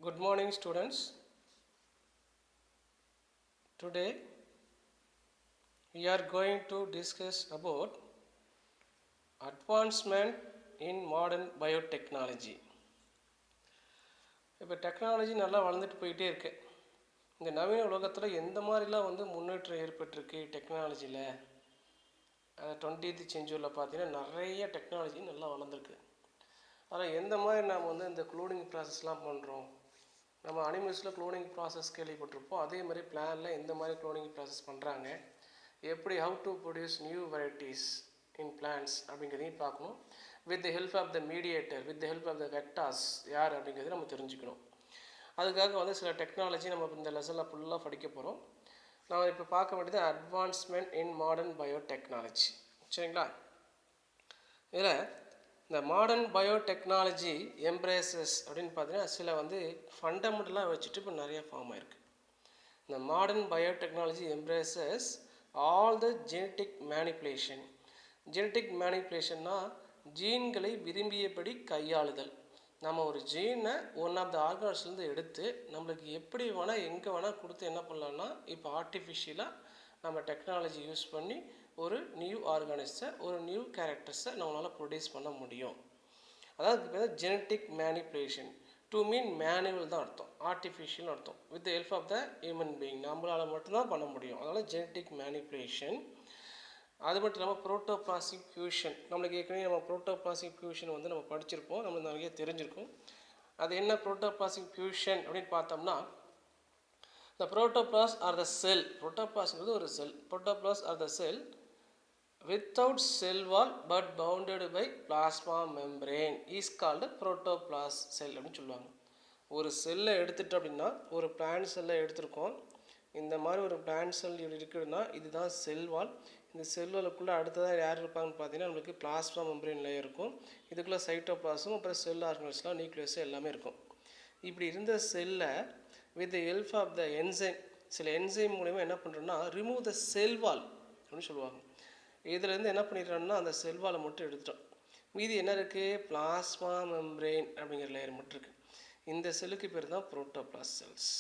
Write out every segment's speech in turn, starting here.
Good morning, students. Today we are going to discuss about advancement in modern biotechnology. இப்போ technology நல்லா வளர்ந்துட்டு போயிட்டே இருக்கு. இந்த நவீன உலகத்தில் எந்த மாதிரிலாம் முன்னேற்றம் ஏற்பட்டிருக்கு டெக்னாலஜியில். 20th செஞ்சுரியில் பார்த்தீங்கன்னா நிறைய டெக்னாலஜி நல்லா வளர்ந்துருக்கு. அதில் எந்த மாதிரி நாம் இந்த க்ளோனிங் ப்ராசஸ்லாம் பண்ணுறோம். நம்ம அனிமல்ஸில் க்ளோனிங் ப்ராசஸ் கேள்விப்பட்டிருப்போம். அதே மாதிரி பிளானில் எந்த மாதிரி க்ளோனிங் ப்ராசஸ் பண்ணுறாங்க, எப்படி how to produce new varieties in plants அப்படிங்கிறதையும் பார்க்கணும். With the help of the mediator, with the help of the vectors யார் அப்படிங்கிறத நம்ம தெரிஞ்சுக்கணும். அதுக்காக சில டெக்னாலஜி நம்ம இந்த லெசனில் ஃபுல்லாக படிக்க போகிறோம். நான் இப்போ பார்க்க வேண்டியது அட்வான்ஸ்மெண்ட் இன் மாடர்ன் பயோடெக்னாலஜி. சரிங்களா? இதில் இந்த மாடர்ன் பயோடெக்னாலஜி எம்ப்ரேசஸ் அப்படின்னு பார்த்தீங்கன்னா சில ஃபண்டமெண்டலாக வச்சுட்டு இப்போ நிறைய ஃபார்ம் ஆயிருக்கு. இந்த modern biotechnology embraces all the genetic manipulation. Genetic மேனிப்புலேஷன்னா ஜீன்களை விரும்பியபடி கையாளுதல். நம்ம ஒரு ஜீனை ஒன் ஆஃப் த ஆர்கான்ஸ்லேருந்து எடுத்து நம்மளுக்கு எப்படி வேணால் எங்கே வேணால் கொடுத்து என்ன பண்ணலான்னா இப்போ ஆர்டிஃபிஷியலாக நம்ம டெக்னாலஜி யூஸ் பண்ணி ஒரு நியூ ஆர்கானிஸை, ஒரு நியூ கேரக்டர்ஸை நம்மளால் ப்ரொடியூஸ் பண்ண முடியும். அதாவது இப்போ genetic manipulation to mean manual தான் அர்த்தம், ஆர்டிஃபிஷியல்னு அர்த்தம். With the help of the human being நம்மளால் மட்டும்தான் பண்ண முடியும். அதனால் ஜெனட்டிக் மேனிப்புலேஷன். அது மட்டும் இல்லாமல் புரோட்டோபிளாஸ்மிக் ஃபியூஷன். நம்மளுக்கு ஏற்கனவே நம்ம புரோட்டோபிளாஸ்மிக் ஃபியூஷன் நம்ம படிச்சிருப்போம், நம்மளுக்கு நிறைய தெரிஞ்சிருக்கும். அது என்ன புரோட்டோபிளாஸ்மிக் ஃபியூஷன் அப்படின்னு பார்த்தோம்னா, the protoplasts are the cell. Protoplasm ஒரு செல். Protoplasts are the cell without cell wall but bounded by plasma membrane is called protoplast cell அப்படின்னு சொல்லுவாங்க. ஒரு செல்லை எடுத்துட்டோம் அப்படின்னா, ஒரு பிளான்ட் செல்லை எடுத்திருக்கோம். இந்த மாதிரி ஒரு பிளான்ட் செல் இருக்குதுன்னா இதுதான் செல் வால். இந்த செல் வாலுக்குள்ளே அடுத்ததாக யார் இருப்பாங்கன்னு பார்த்தீங்கன்னா நம்மளுக்கு பிளாஸ்மா மெம்பரேன் லேயர் இருக்கும். இதுக்குள்ளே சைட்டோபிளாசம், அப்புறம் செல் ஆர்கனல்ஸ்லாம், நியூக்ளியஸ் எல்லாமே இருக்கும். இப்படி இருந்த செல்லை with the help of the enzyme, சில என்சைம் மூலமா என்ன பண்ணுறோன்னா ரிமூவ் த செல் வால் அப்படின்னு சொல்லுவாங்க. இதுலேருந்து என்ன பண்ணிடுறோம்னா அந்த செல் வாலை மட்டும் எடுத்துட்டோம். மீதி என்ன இருக்குது, பிளாஸ்மா மெம்பரேன் அப்படிங்கிற லேயர் மட்டும் இருக்குது. இந்த செல்லுக்கு பேர் தான் புரோட்டோபிளாஸ்ட் செல்ஸ்.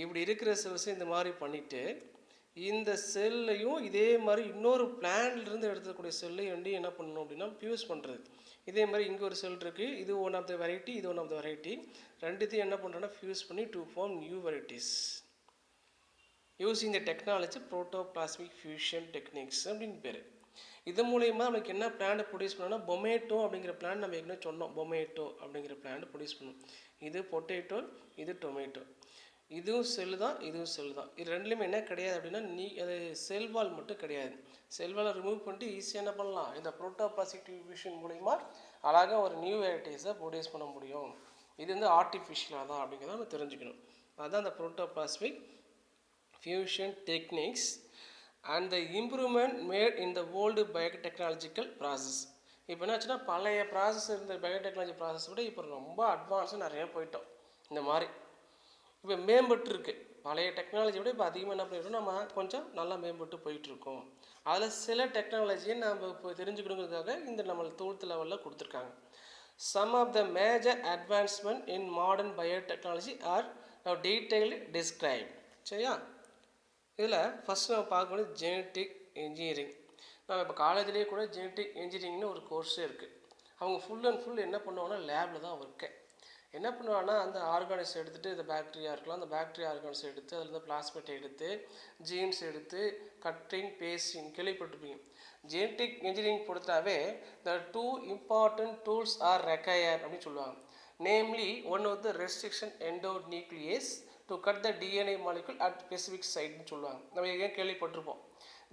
இப்படி இருக்கிற செல்ஸை இந்த மாதிரி பண்ணிவிட்டு இந்த செல்லையும் இதே மாதிரி இன்னொரு பிளான்ட்லேருந்து எடுத்துக்கூடிய செல்லையும் என்ன பண்ணணும் அப்படின்னா ஃபியூஸ் பண்ணுறது. இதே மாதிரி இங்கே ஒரு செல் இருக்குது, இது ஒன் ஆஃப் த வெரைட்டி, இது ஒன் ஆஃப் த வெரைட்டி. ரெண்டுத்தையும் என்ன பண்ணுறோன்னா ஃபியூஸ் பண்ணி to form new varieties using the technology protoplasmic fusion techniques அப்படின்னு பேர். இது மூலயமா நமக்கு என்ன பிளான்ட் ப்ரொடியூஸ் பண்ணோம்னா பொமேட்டோ அப்படிங்கிற பிளான்ட் நம்ம ஏற்கனவே சொன்னோம். பொமேட்டோ அப்படிங்கிற பிளான்ட் ப்ரொடியூஸ் பண்ணணும். இது பொட்டேட்டோ, இது டொமேட்டோ. இதுவும் செல் தான், இதுவும் செல் தான். இது ரெண்டுலேயுமே என்ன கிடையாது அப்படின்னா அது செல்வால் மட்டும் கிடையாது. செல்வாலை ரிமூவ் பண்ணிட்டு ஈஸியாக என்ன பண்ணலாம், இந்த புரோட்டோபிளாஸ்மிக் ஃபியூஷன் மூலிமா அழகாக ஒரு நியூ வெரைட்டிஸை ப்ரொடியூஸ் பண்ண முடியும். இது ஆர்டிஃபிஷியலாக தான் அப்படிங்கிறத நம்ம தெரிஞ்சுக்கணும். அதுதான் இந்த protoplasmic fusion techniques and the improvement made in the old biotechnological process. இப்போ என்னாச்சுன்னா பழைய ப்ராசஸ் இருந்த பயோடெக்னாலஜி ப்ராசஸ் விட இப்போ ரொம்ப அட்வான்ஸாக நிறைய போயிட்டோம். இந்த மாதிரி இப்போ மேம்பட்டு இருக்குது. பழைய டெக்னாலஜி விட இப்போ அதிகமாக என்ன பண்ணிடுறோம், நம்ம கொஞ்சம் நல்லா மேம்பட்டு போயிட்டுருக்கோம். அதில் சில டெக்னாலஜியை நம்ம இப்போ தெரிஞ்சுக்கணுங்கிறதுக்காக இந்த நம்ம 12th லெவலில் கொடுத்துருக்காங்க. Some of the major advancement in modern biotechnology are now detailed describe. சரியா? இதில் ஃபஸ்ட் நம்ம பார்க்கணும் ஜெனட்டிக் இன்ஜினியரிங். நம்ம இப்போ காலேஜ்லேயே கூட ஜெனட்டிக் இன்ஜினியரிங்னு ஒரு கோர்ஸே இருக்குது. அவங்க ஃபுல் அண்ட் ஃபுல் என்ன பண்ணுவாங்கன்னா லேபில் தான் ஒர்க்கு. என்ன பண்ணுவாங்கன்னா அந்த ஆர்கானிக்ஸ் எடுத்துகிட்டு, இந்த பாக்டீரியா இருக்கலாம், அந்த பாக்டீரியா ஆர்கானிக்ஸ் எடுத்து அதில் பிளாஸ்மெட்டை எடுத்து ஜீன்ஸ் எடுத்து கட்டிங் பேஸ்டிங் கேள்விப்பட்டிருப்பீங்க. ஜெனட்டிக் இன்ஜினியரிங் பொறுத்தாவே the 2 important tools are require அப்படின்னு சொல்லுவாங்க. Namely one of the restriction endonuclease to cut the DNA molecule at specific சைட்னு சொல்லுவாங்க. நம்ம ஏன் கேள்விப்பட்டிருப்போம்.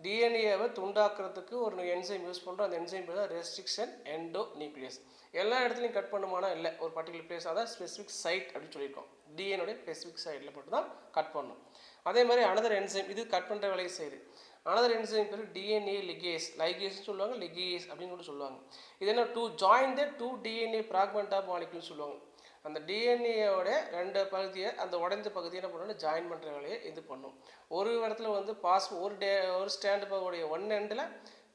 டிஎன்ஏவை துண்டாக்குறதுக்கு ஒரு என்சைம் யூஸ் பண்ணுறோம். அந்த என்சைம் பேர் தான் ரெஸ்ட்ரிக்ஷன் எண்டோநியூக்ளியஸ். எல்லா இடத்துலையும் கட் பண்ணுமானா இல்லை, ஒரு பர்டிகுலர் பிளேஸ், அதான் ஸ்பெசிஃபிக் சைட் அப்படின்னு சொல்லியிருக்கோம். டிஎன்ஏடைய ஸ்பெசிஃபிக் சைட்டில் மட்டும் தான் கட் பண்ணணும். அதே மாதிரி அனதர் என்சைம் இது கட் பண்ணுற வேலையை செய்யுது. அனதர் என்சைம் பேர் டிஎன்ஏ லிகேஸ், லைகேஸ்னு சொல்லுவாங்க, லிகேஸ் அப்படின்னு கூட சொல்லுவாங்க. இது என்ன, to join the 2 DNA fragment of மாலிகுல்னு சொல்லுவாங்க. அந்த டிஎன்ஏயோட 2 பகுதியை, அந்த உடைஞ்ச பகுதியை என்ன பண்ணணும், ஜாயின் பண்ணுற வேலையை இது பண்ணும். ஒரு இடத்துல ஒரு ஸ்டாண்ட் பகுதிய ஒன் எண்டில்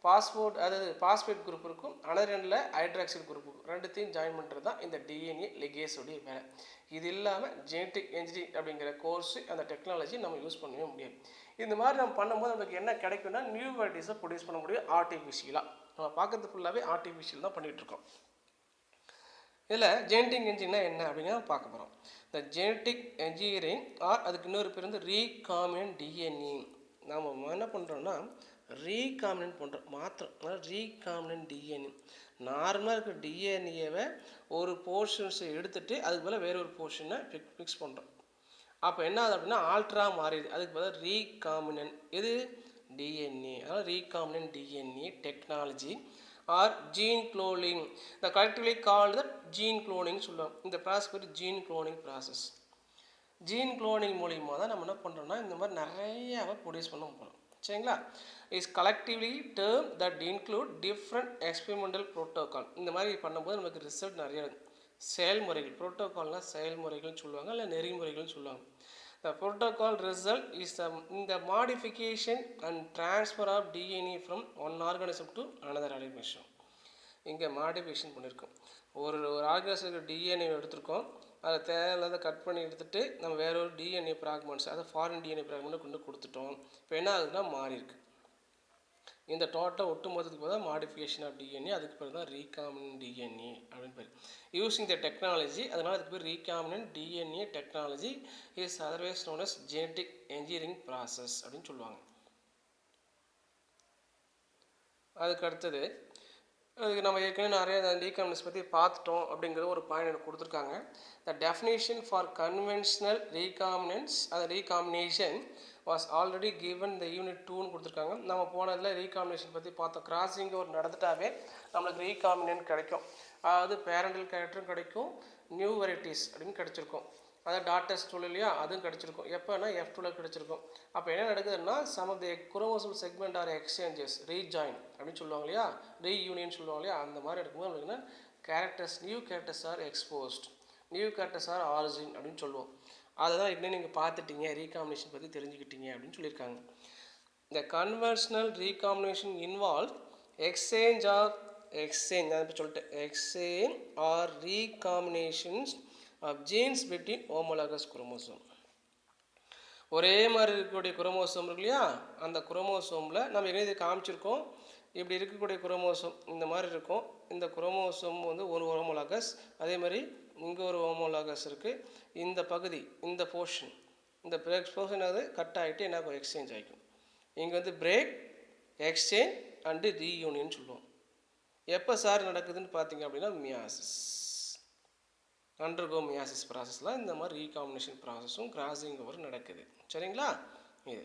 அதாவது பாஸ்பேட் குரூப் இருக்கும், அனதர் எண்டில் ஹைட்ராக்சில் குரூப் இருக்கும். ரெண்டுத்தையும் ஜாயின் பண்ணுறது தான் இந்த டிஎன்ஏ லிகேஸோடைய வேலை. இது இல்லாமல் ஜெனட்டிக் இன்ஜினியரிங் அப்படிங்கிற கோர்ஸு அந்த டெக்னாலஜி நம்ம யூஸ் பண்ணவே முடியாது. இந்த மாதிரி நம்ம பண்ணும்போது நமக்கு என்ன கிடைக்கும்னா நியூ வெரைட்டிஸை ப்ரொடியூஸ் பண்ண முடியும் ஆர்டிஃபிஷியலாக. நம்ம பார்க்கறது ஃபுல்லாகவே ஆர்டிஃபிஷியல் தான் பண்ணிகிட்ருக்கோம். இதில் ஜெனட்டிக் இன்ஜினியரிங்னா என்ன அப்படிங்கிறத பார்க்க போகிறோம். இந்த ஜெனட்டிக் இன்ஜினியரிங் அதுக்கு இன்னொரு பேர் வந்து ரீகாம்பினன்ட் டிஎன்ஏ. நாம் என்ன பண்ணுறோம்னா ரீகாம்பினன்ட் பண்ணுறோம், மாத்திரம் ரீகாம்பினன்ட் டிஎன்ஏ. நார்மலாக இருக்கிற டிஎன்ஏவை ஒரு போர்ஷன்ஸை எடுத்துகிட்டு அதுக்கு பதிலாக வேற ஒரு போர்ஷனை ஃபிக்ஸ் பண்ணுறோம். அப்போ என்ன ஆகுது அப்படின்னா ஆல்ட்ராக மாறிடுது. அதுக்கு பதிலாக ரீகாம்பினன்ட் இது டிஎன்ஏ. அதாவது recombinant DNA technology or gene cloning. இந்த collectively called that gene cloning சொல்லுவாங்க. இந்த ப்ராசஸ் பேர் gene cloning process. Gene cloning மூலிமா தான் நம்ம என்ன பண்ணுறோம்னா இந்த மாதிரி நிறையாவை ப்ரொடியூஸ் பண்ண போகிறோம். சரிங்களா? Is collectively term that include different experimental protocol. இந்த மாதிரி பண்ணும்போது நமக்கு ரிசல்ட் நிறைய செயல்முறைகள், ப்ரோட்டோகால்னால் செயல்முறைகள்னு சொல்லுவாங்க, இல்லை நெறிமுறைகள்னு சொல்லுவாங்க. The protocol result is the modification and transfer of DNA from one organism to another organism. இங்கே மாடிஃபிகேஷன் பண்ணியிருக்கோம். ஒரு ஆர்கானிசத்துக்கு டிஎன்ஏ எடுத்திருக்கோம், அதை தேவையில்லாத கட் பண்ணி எடுத்துகிட்டு நம்ம வேற ஒரு டிஎன்ஏ ஃப்ராக்மெண்ட்ஸ், அதை ஃபாரின் டிஎன்ஏ ஃப்ராக்மெண்ட்டை கொண்டு கொடுத்துட்டோம். இப்போ என்ன ஆகுதுன்னா மாறி இருக்கு. இந்த டோட்டல் ஒட்டு மொத்தத்துக்கு போது மாடிஃபிகேஷன் ஆஃப் டிஎன்ஏ, அதுக்கு பேர் தான் ரீகாம்பினன்ட் டிஎன்ஏ அப்படின்னு பேர். யூஸிங் த டெக்னாலஜி, அதனால் அதுக்கு பேர் recombinant DNA technology is otherwise known as genetic engineering process அப்படின்னு சொல்லுவாங்க. அதுக்கு அடுத்தது அதுக்கு நம்ம ஏற்கனவே நிறைய ரீகாம்பினன்ஸ் பற்றி பார்த்துட்டோம் அப்படிங்கிற ஒரு பாயிண்ட் எனக்கு கொடுத்துருக்காங்க. த டெஃபினேஷன் ஃபார் கன்வென்ஷனல் ரீகாம்பினன்ஸ், அது ரீகாம்பினேஷன் வாஸ் ஆல்ரெடி கிவன் இந்த யூனிட் 2ன்னு கொடுத்துருக்காங்க. நம்ம போனதில் ரீகாம்பினேஷன் பற்றி பார்த்தோம். கிராசிங் ஒரு நடந்துட்டாவே நம்மளுக்கு ரீகாம்பினன்ட் கிடைக்கும். அதாவது பேரண்டல் கேரக்டரும் கிடைக்கும், நியூ வெரைட்டிஸ் அப்படின்னு கிடச்சிருக்கும். அதாவது டாட்டர்ஸ் டூல் இல்லையா, அதுவும் கிடச்சிருக்கும். எப்போனா F2ல கிடச்சிருக்கும். அப்போ என்ன நடக்குதுன்னா some of the chromosome segment are exchanges rejoin அப்படின்னு சொல்லுவாங்க இல்லையா, ரீயூனியன் சொல்லுவாங்க இல்லையா, அந்த மாதிரி இருக்கும்போது நம்மளுக்கு characters new characters are exposed, new characters are origin அப்படின்னு சொல்லுவோம். அதை தான் இன்னும் நீங்கள் பார்த்துட்டீங்க, ரீகாம்பினேஷன் பற்றி தெரிஞ்சுக்கிட்டீங்க அப்படின்னு சொல்லியிருக்காங்க. இந்த கன்வென்ஷனல் ரீகாம்பினேஷன் இன்வால்வ் எக்ஸ்சேஞ்ச் நான் இப்போ சொல்லிட்டேன், exchange or recombinations of genes between homologous chromosome. ஒரே மாதிரி இருக்கக்கூடிய குரோமோசோம் இருக்கு இல்லையா, அந்த குரோமோசோமில் நம்ம என்ன காமிச்சிருக்கோம், இப்படி இருக்கக்கூடிய குரோமோசோம் இந்த மாதிரி இருக்கும். இந்த குரோமோசோம் வந்து ஒரு ஹோமோலாகஸ், அதே மாதிரி இங்கே ஒரு ஹோமோலாகஸ் இருக்குது. இந்த பகுதி இந்த போர்ஷன், இந்த பிரேக் போர்ஷன் அது கட் ஆகிட்டு என்ன எக்ஸ்சேஞ்ச் ஆகிக்கும். இங்கே வந்து பிரேக், எக்ஸ்சேஞ்ச் அண்டு ரீயூனியன் சொல்லுவோம். எப்போ சார் நடக்குதுன்னு பார்த்தீங்க அப்படின்னா மியாசிஸ், அண்டர்கோ மியாசிஸ் ப்ராசஸில் இந்த மாதிரி ரீகாம்பினேஷன் ப்ராசஸும் கிராசிங் ஓவர் நடக்குது. சரிங்களா? இது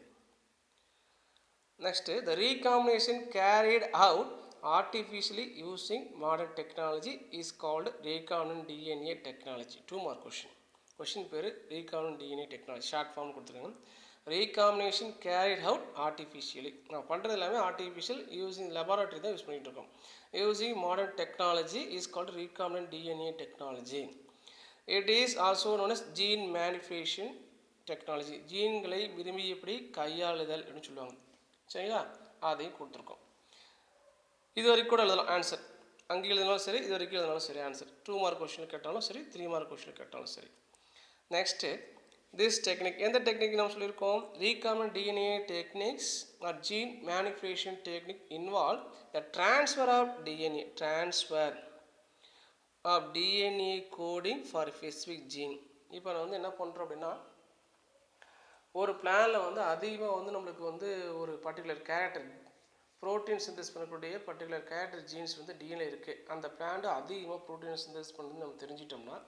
next the recombination carried out artificially using modern technology is called recombinant DNA technology. 2 mark question பேர் recombinant DNA technology, short form கொடுத்துருக்காங்க. ரீகாம்பினேஷன் கேரிட் அவுட் ஆர்டிஃபிஷியலி, நான் பண்ணுறது எல்லாமே ஆர்டிஃபிஷியல், யூஸிங் லெபார்டரி தான் use பண்ணிகிட்டு இருக்கோம். Using modern technology is called recombinant DNA technology. It is also known as gene manipulation technology. ஜீன்களை விரும்பியபடி கையாளுதல் அப்படின்னு சொல்லுவாங்க. சரிங்களா? அதையும் கொடுத்துருக்கோம். இது வரைக்கும் கூட எழுதலாம் ஆன்சர், அங்கே எழுதினாலும் சரி, இது வரைக்கும் எழுதினாலும் சரி ஆன்சர். 2 மார்க் கொஸ்டின் கேட்டாலும் சரி, 3 மார்க் கொஸ்டின் கேட்டாலும் சரி. நெக்ஸ்ட்டு திஸ் டெக்னிக், எந்த டெக்னிக் நம்ம சொல்லியிருக்கோம், recombinant DNA techniques or gene manipulation technique involve the transfer of DNA, transfer of DNA coding for specific gene. இப்போ நான் வந்து என்ன பண்ணுறோம் அப்படின்னா ஒரு பிளானில் வந்து அதிகமாக வந்து நம்மளுக்கு வந்து ஒரு பர்டிகுலர் கேரக்டர் ப்ரோட்டீன் சிந்தசிஸ் பண்ணக்கூடிய பர்டிகுலர் கேரக்டர் ஜீன்ஸ் வந்து டிஎன்ஏ இருக்குது. அந்த பிளான்ட் அதிகமாக ப்ரோட்டீன் சிந்தசிஸ் பண்ணுறது நம்ம தெரிஞ்சிட்டோம்னா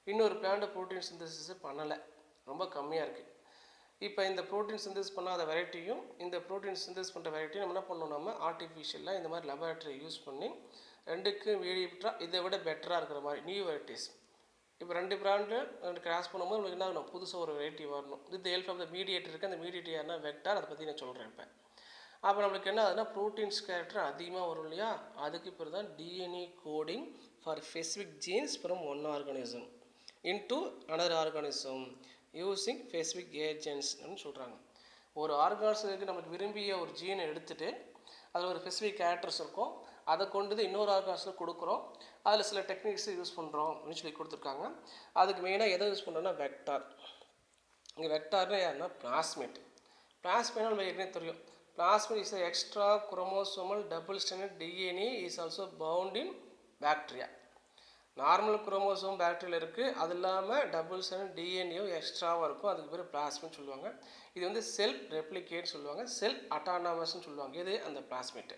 இன்னொரு பிளான்ட் ப்ரோட்டீன் சிந்தசிஸ் பண்ணலை, ரொம்ப கம்மியாக இருக்குது. இப்போ இந்த ப்ரோட்டீன் சிந்தசிஸ் பண்ணாத வெரைட்டியும் இந்த ப்ரோட்டீன் சிந்தசிஸ் பண்ணுற வெரைட்டியும் நம்ம என்ன பண்ணோம், நம்ம ஆர்டிஃபிஷியலாக இந்த மாதிரி லெபார்ட்டரி யூஸ் பண்ணி ரெண்டுக்கும் வேரியபிட்டாக இதை விட பெட்டராக இருக்கிற மாதிரி நியூ வெரைட்டிஸ். இப்போ 2 பிராண்டு கிராஸ் பண்ணும்போது உங்களுக்கு என்ன ஆகணும், புதுசாக ஒரு வெரைட்டி வரணும். With help of the mediator இருக்குது, அந்த மீடியேட்டர் யாருன்னா வெக்டார், அதை பற்றி நான் சொல்கிறேன். இப்போ அப்போ நம்மளுக்கு என்ன ஆகுதுன்னா ப்ரோட்டீன்ஸ் கேரக்டர் அதிகமாக வரும் இல்லையா, அதுக்கு இப்போ தான் DNA coding for specific jeans from one organism into another organism using specific agents அப்படின்னு சொல்கிறாங்க. ஒரு ஆர்கானிசத்துக்கு நமக்கு விரும்பிய ஒரு ஜீனை எடுத்துகிட்டு அதில் ஒரு ஸ்பெசிஃபிக் கேரக்டர்ஸ் இருக்கும். அதை கொண்டு இன்னொரு ஆர்கானிசத்தில் கொடுக்குறோம். அதில் சில டெக்னிக்ஸ் யூஸ் பண்ணுறோம் அப்படின்னு சொல்லி கொடுத்துருக்காங்க. அதுக்கு மெயினாக எதை யூஸ் பண்ணுறோன்னா வெக்டார். இங்கே வெக்டார்னா யாருன்னா பிளாஸ்மிட். பிளாஸ்மிட்னா நம்ம ஏற்கனவே தெரியும். Plasmid is extra chromosomal double stranded DNA is also found in bacteria. Normal chromosome பாக்டீரியில் இருக்குது. அது இல்லாமல் டபுள் ஸ்ட்ராண்டட் டிஎன்ஏவும் எக்ஸ்ட்ராவாக இருக்கும். அதுக்கு பேர் பிளாஸ்மிட்னு சொல்லுவாங்க. இது வந்து செல்ஃப் ரெப்ளிகேட் சொல்லுவாங்க, செல்ஃப் அட்டானமஸ்ன்னு சொல்லுவாங்க. இது அந்த பிளாஸ்மிட்.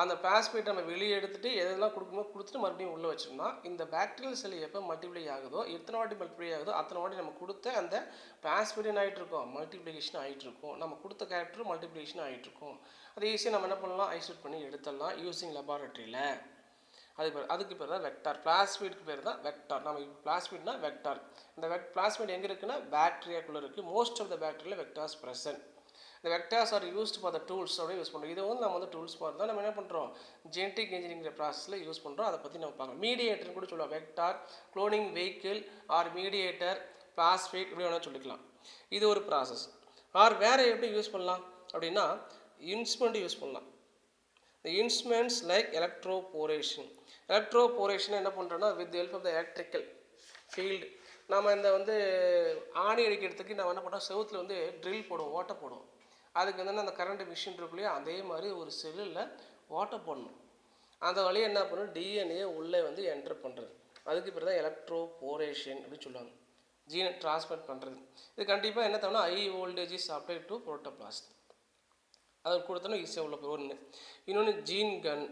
அந்த பிளாஸ்மிட் நம்ம வெளியே எடுத்துகிட்டு எதெல்லாம் கொடுக்கும்போது கொடுத்துட்டு மறுபடியும் உள்ளே வச்சோம்னா இந்த பாக்டீரியல் செல் எப்போ மல்டிப்ளை ஆகுதோ, எத்தனை வாட்டி மல்டிப்ளை ஆகுதோ அத்தனை வாட்டி நம்ம கொடுத்த அந்த பிளாஸ்மிட் ஆகிட்டு இருக்கும், மல்டிப்ளிகேஷன் ஆகிட்டு இருக்கும். நம்ம கொடுத்த கேரக்டரும் மல்டிப்ளிகேஷன் ஆகிட்டு இருக்கும். அது ஈஸியாக நம்ம என்ன பண்ணலாம், ஐசோலேட் பண்ணி எடுத்துடலாம் யூஸிங் லெபார்ட்டரியில். அதுக்கு பேர் தான் வெக்டார். பிளாஸ்மிட்க்கு பேர் தான் வெக்டார். நம்ம பிளாஸ்மிட்னா வெக்டார். இந்த பிளாஸ்மிட் எங்கே இருக்குன்னா பாக்டீரியாக்குள்ளே இருக்குது. Most of the bacteria vectors present. இந்த vectors are used for the tools அப்படின்னு யூஸ் பண்ணுறோம். இதை வந்து நம்ம வந்து டூல்ஸ் மாதிரி தான் நம்ம என்ன பண்ணுறோம், ஜெனடிக் இன்ஜினியரிங் ப்ராசஸில் யூஸ் பண்ணுறோம். அதை பற்றி நம்ம பார்க்கலாம். மீடியேட்டர்னு கூட சொல்லுவோம். Vector, cloning vehicle or mediator, plasmid இப்படி வேணால் சொல்லிக்கலாம். இது ஒரு ப்ராசஸ். ஆர் வேறு எப்படி யூஸ் பண்ணலாம் அப்படின்னா இன்ஸ்ட்ருமெண்ட் யூஸ் பண்ணலாம். The instruments like electroporation. Electroporation என்ன பண்ணுறோன்னா with the help of the electrical field நம்ம இந்த வந்து ஆணி அடிக்கிறதுக்கு நம்ம என்ன பண்ணுறோம், செவுத்தில் வந்து ட்ரில் போடுவோம், ஓட்டை போடுவோம். அதுக்கு வந்து அந்த கரண்ட் மிஷின் இருக்குல்லையா, அதே மாதிரி ஒரு செல்லில் ஓட்டை போடணும். அந்த வழியை என்ன பண்ணணும், டிஎன்ஏ உள்ளே வந்து என்டர் பண்ணுறது. அதுக்கு பேர் தான் எலக்ட்ரோபோரேஷன் அப்படின்னு சொல்லுவாங்க. ஜீனை டிரான்ஸ்மிட் பண்ணுறது. இது கண்டிப்பாக என்ன தவிர high voltage is apply to protoplast. அதை கொடுத்தோன்னா ஈஸியாக உள்ள போய் ஒன்று. இன்னொன்று ஜீன் கன்.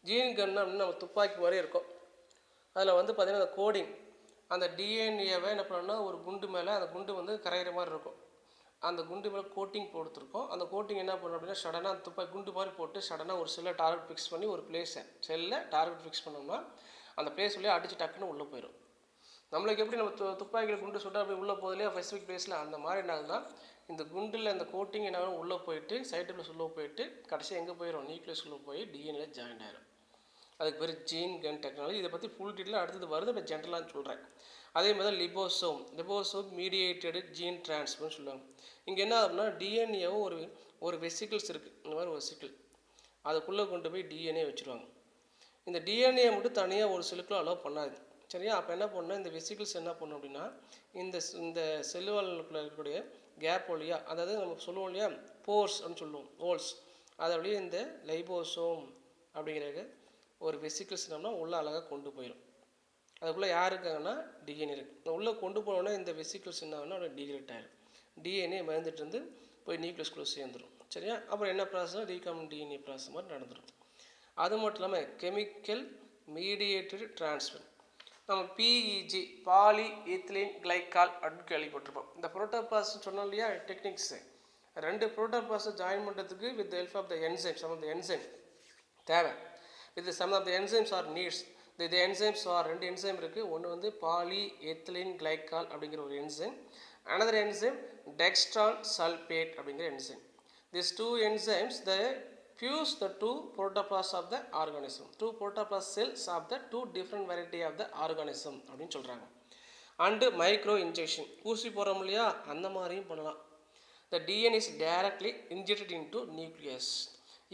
ஜீன் கன் அப்படின்னு நம்ம துப்பாக்கி மாதிரி இருக்கும். அதில் வந்து பார்த்திங்கன்னா அந்த கோடிங், அந்த டிஎன்ஏவை என்ன பண்ணோன்னா ஒரு குண்டு மேலே அந்த குண்டு வந்து கரையிற மாதிரி இருக்கும். அந்த குண்டு மேலே கோட்டிங் கொடுத்துருக்கோம். அந்த கோட்டிங் என்ன பண்ணணும் அப்படின்னா சடனாக அந்த துப்பாக்கி குண்டு மாதிரி போட்டு சடனாக ஒரு செல்லை டார்கெட் ஃபிக்ஸ் பண்ணி ஒரு பிளேஸை செல்லை டார்கெட் ஃபிக்ஸ் பண்ணோம்னா அந்த பிளேஸ் உள்ளே அடித்து டக்குன்னு உள்ளே போயிடும். நம்மளுக்கு எப்படி நம்ம துப்பாக்கியில் குண்டு சுட்டால் அப்படி உள்ளே போதில்லையா ஸ்பெசிஃபிக் பிளேஸில், அந்த மாதிரி என்ன ஆகுதுன்னா இந்த குண்டில் அந்த கோட்டிங் என்ன உள்ளே போயிட்டு சைட்டோப்ளாசம் உள்ளே போயிட்டு கடைசி எங்கே போயிடும், நியூக்ளியஸ்குள்ளே போய் டிஎன்ஏ ஜாயின் ஆகிடும். அதுக்கு பேர் ஜீன் கன் டெக்னாலஜி. இதை பற்றி ஃபுல் டீட்டெயிலாக அடுத்தது வருது, இப்போ ஜென்ரலாக சொல்கிறேன். அதே மாதிரி லிபோசோம் மீடியேட்டடு ஜீன் டிரான்ஸ்ஃபர்னு சொல்லுவாங்க. இங்கே என்ன ஆகுதுன்னா டிஎன்ஏவும் ஒரு வெசிக்கிள்ஸ் இருக்குது, இந்த மாதிரி ஒரு வெசிக்கிள் அதுக்குள்ளே கொண்டு போய் டிஎன்ஏ வச்சுருவாங்க. இந்த டிஎன்ஏ மட்டும் தனியாக ஒரு செல்லுக்குள்ள அலோவ் பண்ணாது, சரியா? அப்போ என்ன பண்ணணும், இந்த வெசிக்கிள்ஸ் என்ன பண்ணணும் அப்படின்னா இந்த செல்லுக்குள்ளே இருக்கக்கூடிய கேப் வழியாக, அதாவது நம்ம சொல்லுவோம் இல்லையா போர்ஸ் அப்படின்னு சொல்லுவோம், ஹோல்ஸ், அதை வழியாக இந்த லைபோசோம் அப்படிங்கிறது ஒரு வெசிக்கிள்ஸ் என்னன்னா உள்ளே அழகாக கொண்டு போயிடும். அதுக்குள்ளே யார் இருக்காங்கன்னா டிஎன்ஏ இருக்குது. உள்ளே கொண்டு போனோன்னா இந்த வெசிக்கிள்ஸ் என்ன ஆகுனா அப்படியே டிகிரேட் ஆகிடும். டிஎன்ஏ மறந்துட்டு இருந்து போய் நியூக்ளியஸ்குள்ளே சேர்ந்துடும், சரியா? அப்புறம் என்ன ப்ராசஸ், ரீகாம்பினன்ட் டிஎன்ஏ ப்ராசஸ் மாதிரி நடந்துடும். அது மட்டும் இல்லாமல் கெமிக்கல் மீடியேட்டட் டிரான்ஸ்ஃபர், நம்ம பிஇஜி பாலி ஈத்திலீன் கிளைக்கால் அப்படின்னு கேள்விப்பட்டிருப்போம். இந்த புரோட்டோபிளாஸ்ட்னு சொன்னோம் இல்லையா டெக்னிக்ஸு, ரெண்டு புரோட்டோபிளாஸ்ட்டை ஜாயின் பண்ணுறதுக்கு with help of the enzyme, some of the enzyme தேவை. With some of the enzymes are needs. இந்த என்சைம்ஸ் ஆர் ரெண்டு என்சைம் இருக்குது. ஒன்று வந்து பாலி எத்திலீன் கிளைக்கால் அப்படிங்கிற ஒரு enzyme, another enzyme dextran sulphate அப்படிங்கிற enzyme. These two enzymes they fuse the two protoplasts of the organism, two protoplast cells of the two different variety of the organism அப்படின்னு சொல்கிறாங்க. And micro injection, ஊசி போகிறோம் இல்லையா அந்த மாதிரியும் பண்ணலாம். The DNA is directly injected into nucleus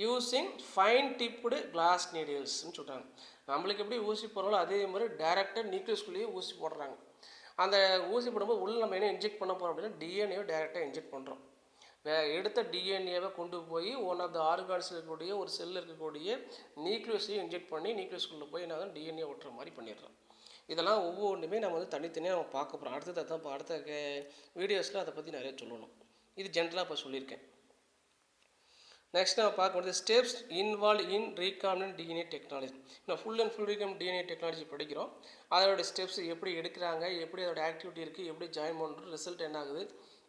using fine tipped glass needlesன்னு சொல்கிறாங்க. நம்மளுக்கு எப்படி ஊசி போடுறோம் அதே மாதிரி டேரெக்டாக நியூக்ளியஸ்குள்ளேயே ஊசி போடுறாங்க. அந்த ஊசி போடும்போது உள்ளே நம்ம என்ன இன்ஜெக்ட் பண்ண போகிறோம் அப்படின்னா டிஎன்ஏவை டேரெக்டாக இன்ஜெக்ட் பண்ணுறோம். எடுத்த டிஎன்ஏவை கொண்டு போய் ஒன் ஆஃப் த ஆர்கான்ஸில் இருக்கக்கூடிய ஒரு செல்லில் இருக்கக்கூடிய நியூக்ளியஸையும் இன்ஜெக்ட் பண்ணி நியூக்ளியஸ்குள்ளே போய் நான் டிஎன்ஏ ஓட்டுற மாதிரி பண்ணிடுறோம். இதெல்லாம் ஒவ்வொன்றுமே நம்ம வந்து தனித்தனியாக நம்ம பார்க்க போகிறோம். அடுத்த வீடியோஸில் அதை பற்றி நிறைய சொல்லணும். இது ஜென்ரலாக இப்போ சொல்லியிருக்கேன். நெக்ஸ்ட் நம்ம பார்க்கும்போது steps involve in recombinant DNA technology. நான் ஃபுல் ரீகாம்பினன்ட் டிஎன்ஏ டெக்னாலஜி படிக்கிறோம். அதோட ஸ்டெப்ஸ் எப்படி எடுக்கிறாங்க, எப்படி அதோட ஆக்டிவிட்டி இருக்குது, எப்படி ஜாயின் பண்ணுறது, ரிசல்ட் என்ன ஆகுது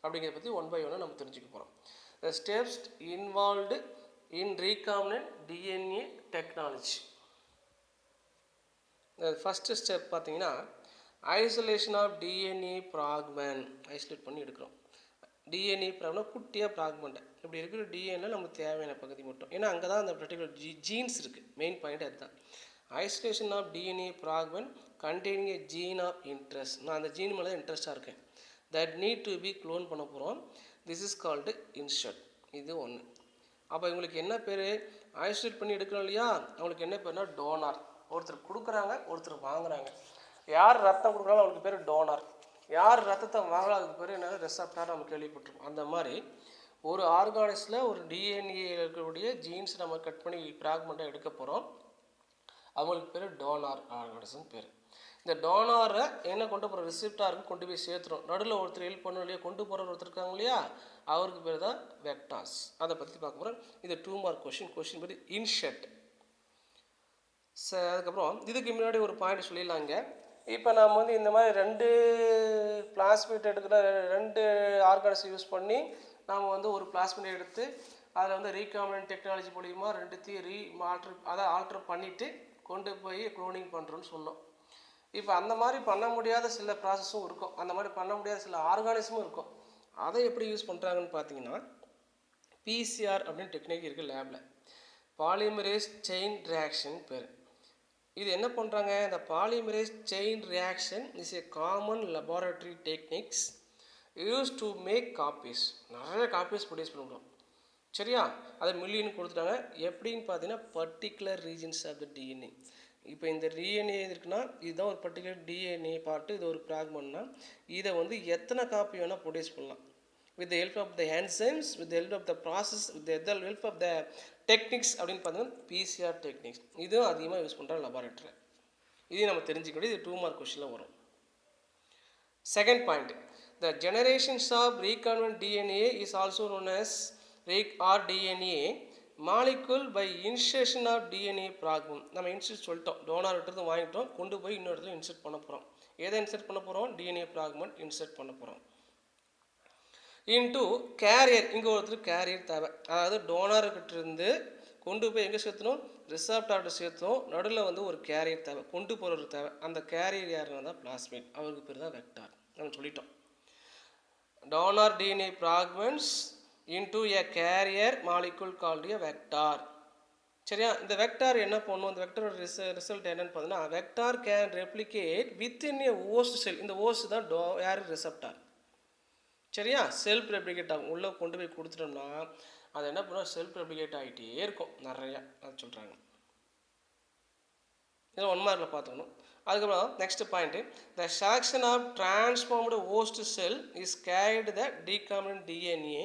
அப்படிங்கிறத பற்றி ஒன் பை ஒன்னாக நம்ம தெரிஞ்சுக்க போகிறோம். The steps involved in recombinant DNA technology. First step பார்த்தீங்கன்னா isolation of DNA fragment. Isolate பண்ணி எடுக்கிறோம். டிஎன்ஏ ஃப்ராக்மெண்ட் குட்டியாக ஃப்ராக்மெண்ட்டை இப்படி இருக்கிற டிஎன்ஏ நமக்கு தேவையான பகுதி மட்டும், ஏன்னா அங்கே தான் அந்த பர்டிகுலர் ஜீன்ஸ் இருக்குது. மெயின் பாயிண்ட் அதுதான். Isolation of DNA fragment containing a gene of interest. நான் அந்த ஜீன் மேலே இன்ட்ரெஸ்ட்டாக இருக்கேன், that need to be clone பண்ண போகிறோம். This is called insert. இது ஒன்று. அப்போ இவங்களுக்கு என்ன பேர், ஐசோலேட் பண்ணி எடுக்கிறோம் இல்லையா, அவங்களுக்கு என்ன பேர்னா டோனார். ஒருத்தர் கொடுக்குறாங்க, ஒருத்தர் வாங்குறாங்க. யார் ரத்தம் கொடுக்குறாலும் அவங்களுக்கு பேர் டோனார், யார் ரத்தத்தை வாங்கலாம் அதுக்கு பேர் என்ன ரெசப்டார் நம்ம கேள்விப்பட்டிருக்கோம். அந்த மாதிரி ஒரு ஆர்கானிஸில் ஒரு டிஎன்ஏ இருக்கக்கூடிய ஜீன்ஸ் நம்ம கட் பண்ணி ஃப்ராக்மெண்ட்டாக எடுக்க போகிறோம். அவங்களுக்கு பேர் டோனார் ஆர்கானிசம் பேர். இந்த டோனாரை என்ன கொண்டு போகிற ரிசிப்டாருக்கு கொண்டு போய் சேர்த்துரும். நடுவில் ஒருத்தர் ஹெல்ப் பண்ணணும் இல்லையா, கொண்டு போகிற ஒருத்தர் இருக்காங்க இல்லையா, அவருக்கு பேர் தான் வெக்டார்ஸ். அதை பற்றி பார்க்க போகிறோம். இது 2 மார்க் கொஷின் பற்றி இன்ஷெட். அதுக்கப்புறம் இதுக்கு முன்னாடி ஒரு பாயிண்ட் சொல்லிடலாங்க. இப்போ நம்ம வந்து இந்த மாதிரி 2 பிளாஸ்மிட் எடுக்கிற 2 ஆர்கானிஸை யூஸ் பண்ணி நாம் வந்து ஒரு பிளாஸ்மிட் எடுத்து அதில் வந்து ரீகாம்பினன்ட் டெக்னாலஜி மூலிமா 2த்தையும் ஆல்ட்ரு பண்ணிவிட்டு கொண்டு போய் குளோனிங் பண்ணுறோன்னு சொன்னோம். இப்போ அந்த மாதிரி பண்ண முடியாத சில ப்ராசஸும் இருக்கும், அந்த மாதிரி பண்ண முடியாத சில ஆர்கானிசமும் இருக்கும். அதை எப்படி யூஸ் பண்ணுறாங்கன்னு பார்த்தீங்கன்னா, பிசிஆர் அப்படின்னு டெக்னிக் இருக்குது லேபில், பாலிமரேஸ் செயின் ரியாக்ஷன் பேர். இது என்ன பண்ணுறாங்க, இந்த polymerase chain reaction is a common laboratory techniques use to make copies. நிறைய காப்பீஸ் ப்ரொடியூஸ் பண்ண முடியும். சரியா, அதை மில்லியன் கொடுத்துட்டாங்க. எப்படின்னு பார்த்தீங்கன்னா particular regions of the DNA. இப்போ இந்த டிஎன்ஏ இருக்குன்னா இதுதான் ஒரு பர்டிகுலர் டிஎன்ஏ பார்ட்டு, இது ஒரு ஃப்ராக்மெண்ட்னா இதை வந்து எத்தனை காப்பி வேணால் ப்ரொடியூஸ் பண்ணலாம். with the help of the enzymes, with the help of the process, with the help of the techniques அப்படின்னு பார்த்தீங்கன்னா பிசிஆர் டெக்னிக்ஸ். இதுவும் அதிகமாக யூஸ் பண்ணுறாங்க லெபார்ட்டரியில். இதையும் நம்ம தெரிஞ்சுக்கிட்டு இது 2 மார்க் கொஸ்டினில் வரும். Second point, the generations of recombinant DNA is also known as rDNA molecule by insertion of DNA fragment. நம்ம இன்சர்ட் சொல்லிட்டோம், டோனார் கிட்ட வாங்கிட்டோம், கொண்டு போய் இன்னொரு இடத்துல இன்சர்ட் பண்ண போகிறோம். எதை இன்சர்ட் பண்ண போகிறோம், டிஎன்ஏ ஃப்ராக்மெண்ட் இன்சர்ட் பண்ண போகிறோம். இன்டு கேரியர், இங்கே ஒருத்தர் கேரியர் தேவை. அதாவது டோனார்கிட்ட இருந்து கொண்டு போய் எங்கே சேர்த்தணும், ரிசப்டார்கிட்ட சேர்த்தணும். நடுவில் வந்து ஒரு கேரியர் தேவை, கொண்டு போகிறவர் தேவை. அந்த கேரியர் யாருன்னா தான் பிளாஸ்மிட், அவருக்கு பேர் தான் வெக்டார். நம்ம சொல்லிட்டோம், donor DNA fragments into a carrier molecule called a vector. சரியா, இந்த வெக்டார் என்ன பண்ணும், இந்த வெக்டரோட ரிசல்ட் என்னன்னு பார்த்தீங்கன்னா, vector can replicate within A host செல். இந்த ஹோஸ்ட் தான் யார் ரிசப்டார். சரியா, செல்ஃப் ரெப்ளிகேட் ஆகும். உள்ளே கொண்டு போய் கொடுத்துட்டோம்னா அது என்ன பண்ணும், செல்ஃப் ரெப்ளிகேட் ஆகிட்டே இருக்கும் நிறையா. அது சொல்கிறாங்க, இதை 1 மார்க்கில் பார்த்துக்கணும். அதுக்கப்புறம் next point, the selection of transformed host cell is carried the recombinant DNA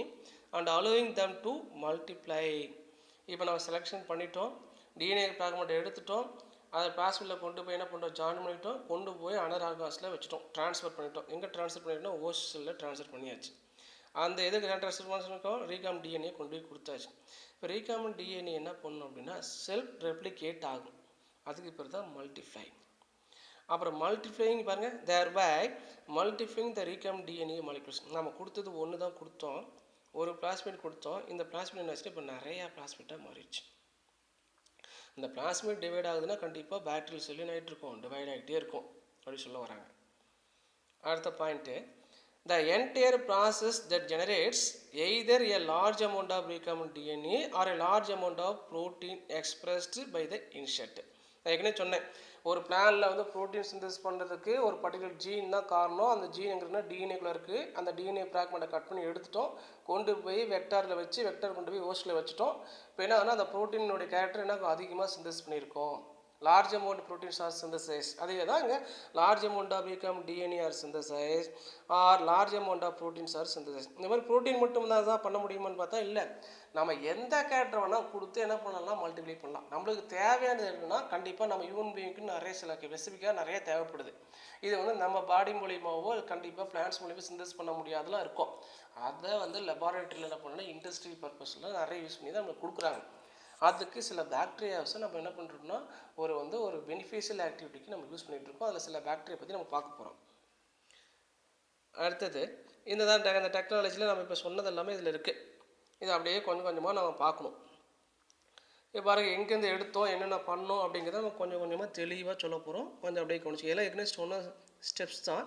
and allowing them to multiply. இப்போ நம்ம செலெக்ஷன் பண்ணிட்டோம், டிஎன்ஏ ஃப்ராக்மெண்ட் எடுத்துட்டோம், அதை பிளாஸ்மிடில் கொண்டு போய் என்ன பண்ணுறோம், ஜாயின் பண்ணிட்டோம், கொண்டு போய் அனதர் ஆர்கானிஸில் வச்சுட்டோம், ட்ரான்ஸ்ஃபர் பண்ணிட்டோம். எங்கே ட்ரான்ஸ்ஃபர் பண்ணிட்டோம், ஹோஸ்ட் செல்லில் ட்ரான்ஸ்ஃபர் பண்ணியாச்சு. அந்த எதுக்கு ட்ரான்ஸ்ஃபர் பண்ணிட்டோம், ரீகாம் டிஎன்ஏ கொண்டு போய் கொடுத்தாச்சு. இப்போ ரீகாம் டிஎன்ஏ என்ன பண்ணணும் அப்படின்னா செல்ஃப் ரெப்ளிகேட் ஆகும், அதுக்கு பேர் தான் மல்டிப்ளை. அப்புறம் மல்டிப்ளைங் பாருங்கள், thereby multiplying the recom DNA molecules. நம்ம கொடுத்தது ஒன்று தான் கொடுத்தோம், ஒரு பிளாஸ்மிட் கொடுத்தோம். இந்த பிளாஸ்மிட் என்ன ஆச்சு, இப்போ நிறையா பிளாஸ்மிட்டாக மாறிடுச்சு. இந்த பிளாஸ்மிட் டிவைட் ஆகுதுன்னா கண்டிப்பாக பேக்டீரியல் செல்லும் ஆகிட்டு இருக்கும், டிவைட் ஆகிட்டே இருக்கும் அப்படி சொல்ல வராங்க. அடுத்த point, the entire process that generates either a large amount of recombinant DNA or a large amount of protein expressed by the insert. நான் ஏற்கனவே சொன்னேன், ஒரு பிளானில் வந்து ப்ரோட்டீன் சிந்தசிஸ் பண்ணுறதுக்கு ஒரு பர்டிகுலர் ஜீன் தான் காரணம். அந்த ஜீன் எங்கன்னா டிஎன்ஏக்குள்ளே இருக்குது. அந்த டிஎன்ஏ ஃப்ராக்மெண்ட்டை கட் பண்ணி எடுத்துட்டோம், கொண்டு போய் வெக்டாரில் வச்சு வெக்டார் கொண்டு போய் ஹோஸ்டில் வச்சுட்டோம். இப்போ என்ன ஆகுனா அந்த ப்ரோட்டீனோடைய கேரக்டர் என்ன அதிகமாக சிந்தசிஸ் பண்ணியிருக்கோம், large amount of proteins are synthesized. அதே தான் இங்கே large amount of become DNA are synthesized or large amount of proteins are synthesized. இந்த மாதிரி ப்ரோட்டீன் மட்டும் தான் பண்ண முடியுமான்னு பார்த்தா இல்லை, நம்ம எந்த கேரக்டர் வேணால் கொடுத்து என்ன பண்ணலாம், மல்டிப்ளை பண்ணலாம். நம்மளுக்கு தேவையானது என்னன்னா கண்டிப்பாக நம்ம ஹியூமன் பீயிங்க்கு நிறைய சில ஸ்பெசிஃபிக்காக நிறைய தேவைப்படுது. இது வந்து நம்ம பாடி மூலியமாகவோ கண்டிப்பாக பிளான்ஸ் மூலியமாக சிந்தஸ் பண்ண முடியாதெல்லாம் இருக்கும். அதை வந்து லெபார்ட்டரியில் என்ன பண்ணணும், இண்டஸ்ட்ரியல் பர்பஸில் நிறைய யூஸ் பண்ணி தான் நம்மளுக்கு கொடுக்குறாங்க. அதுக்கு சில பாக்டீரியாஸை நம்ம என்ன பண்ணுறோம்னா ஒரு பெனிஃபிஷியல் ஆக்டிவிட்டிக்கு நம்ம யூஸ் பண்ணிகிட்டு இருக்கோம். அதில் சில பாக்டீரியா பற்றி நம்ம பார்க்க போகிறோம். அடுத்தது இந்த டெக்னாலஜியில் நம்ம இப்போ சொன்னது எல்லாமே இதில் இருக்குது. இதை அப்படியே கொஞ்சம் கொஞ்சமாக நம்ம பார்க்கணும். இப்போ பாருங்கள், எங்கேருந்து எடுத்தோம், என்னென்ன பண்ணோம் அப்படிங்கிறத நம்ம கொஞ்சம் கொஞ்சமாக தெளிவாக சொல்ல போகிறோம். கொஞ்சம் அப்படியே கவனிச்சு, எல்லாம் ஏற்கனவே சொன்ன ஸ்டெப்ஸ் தான்.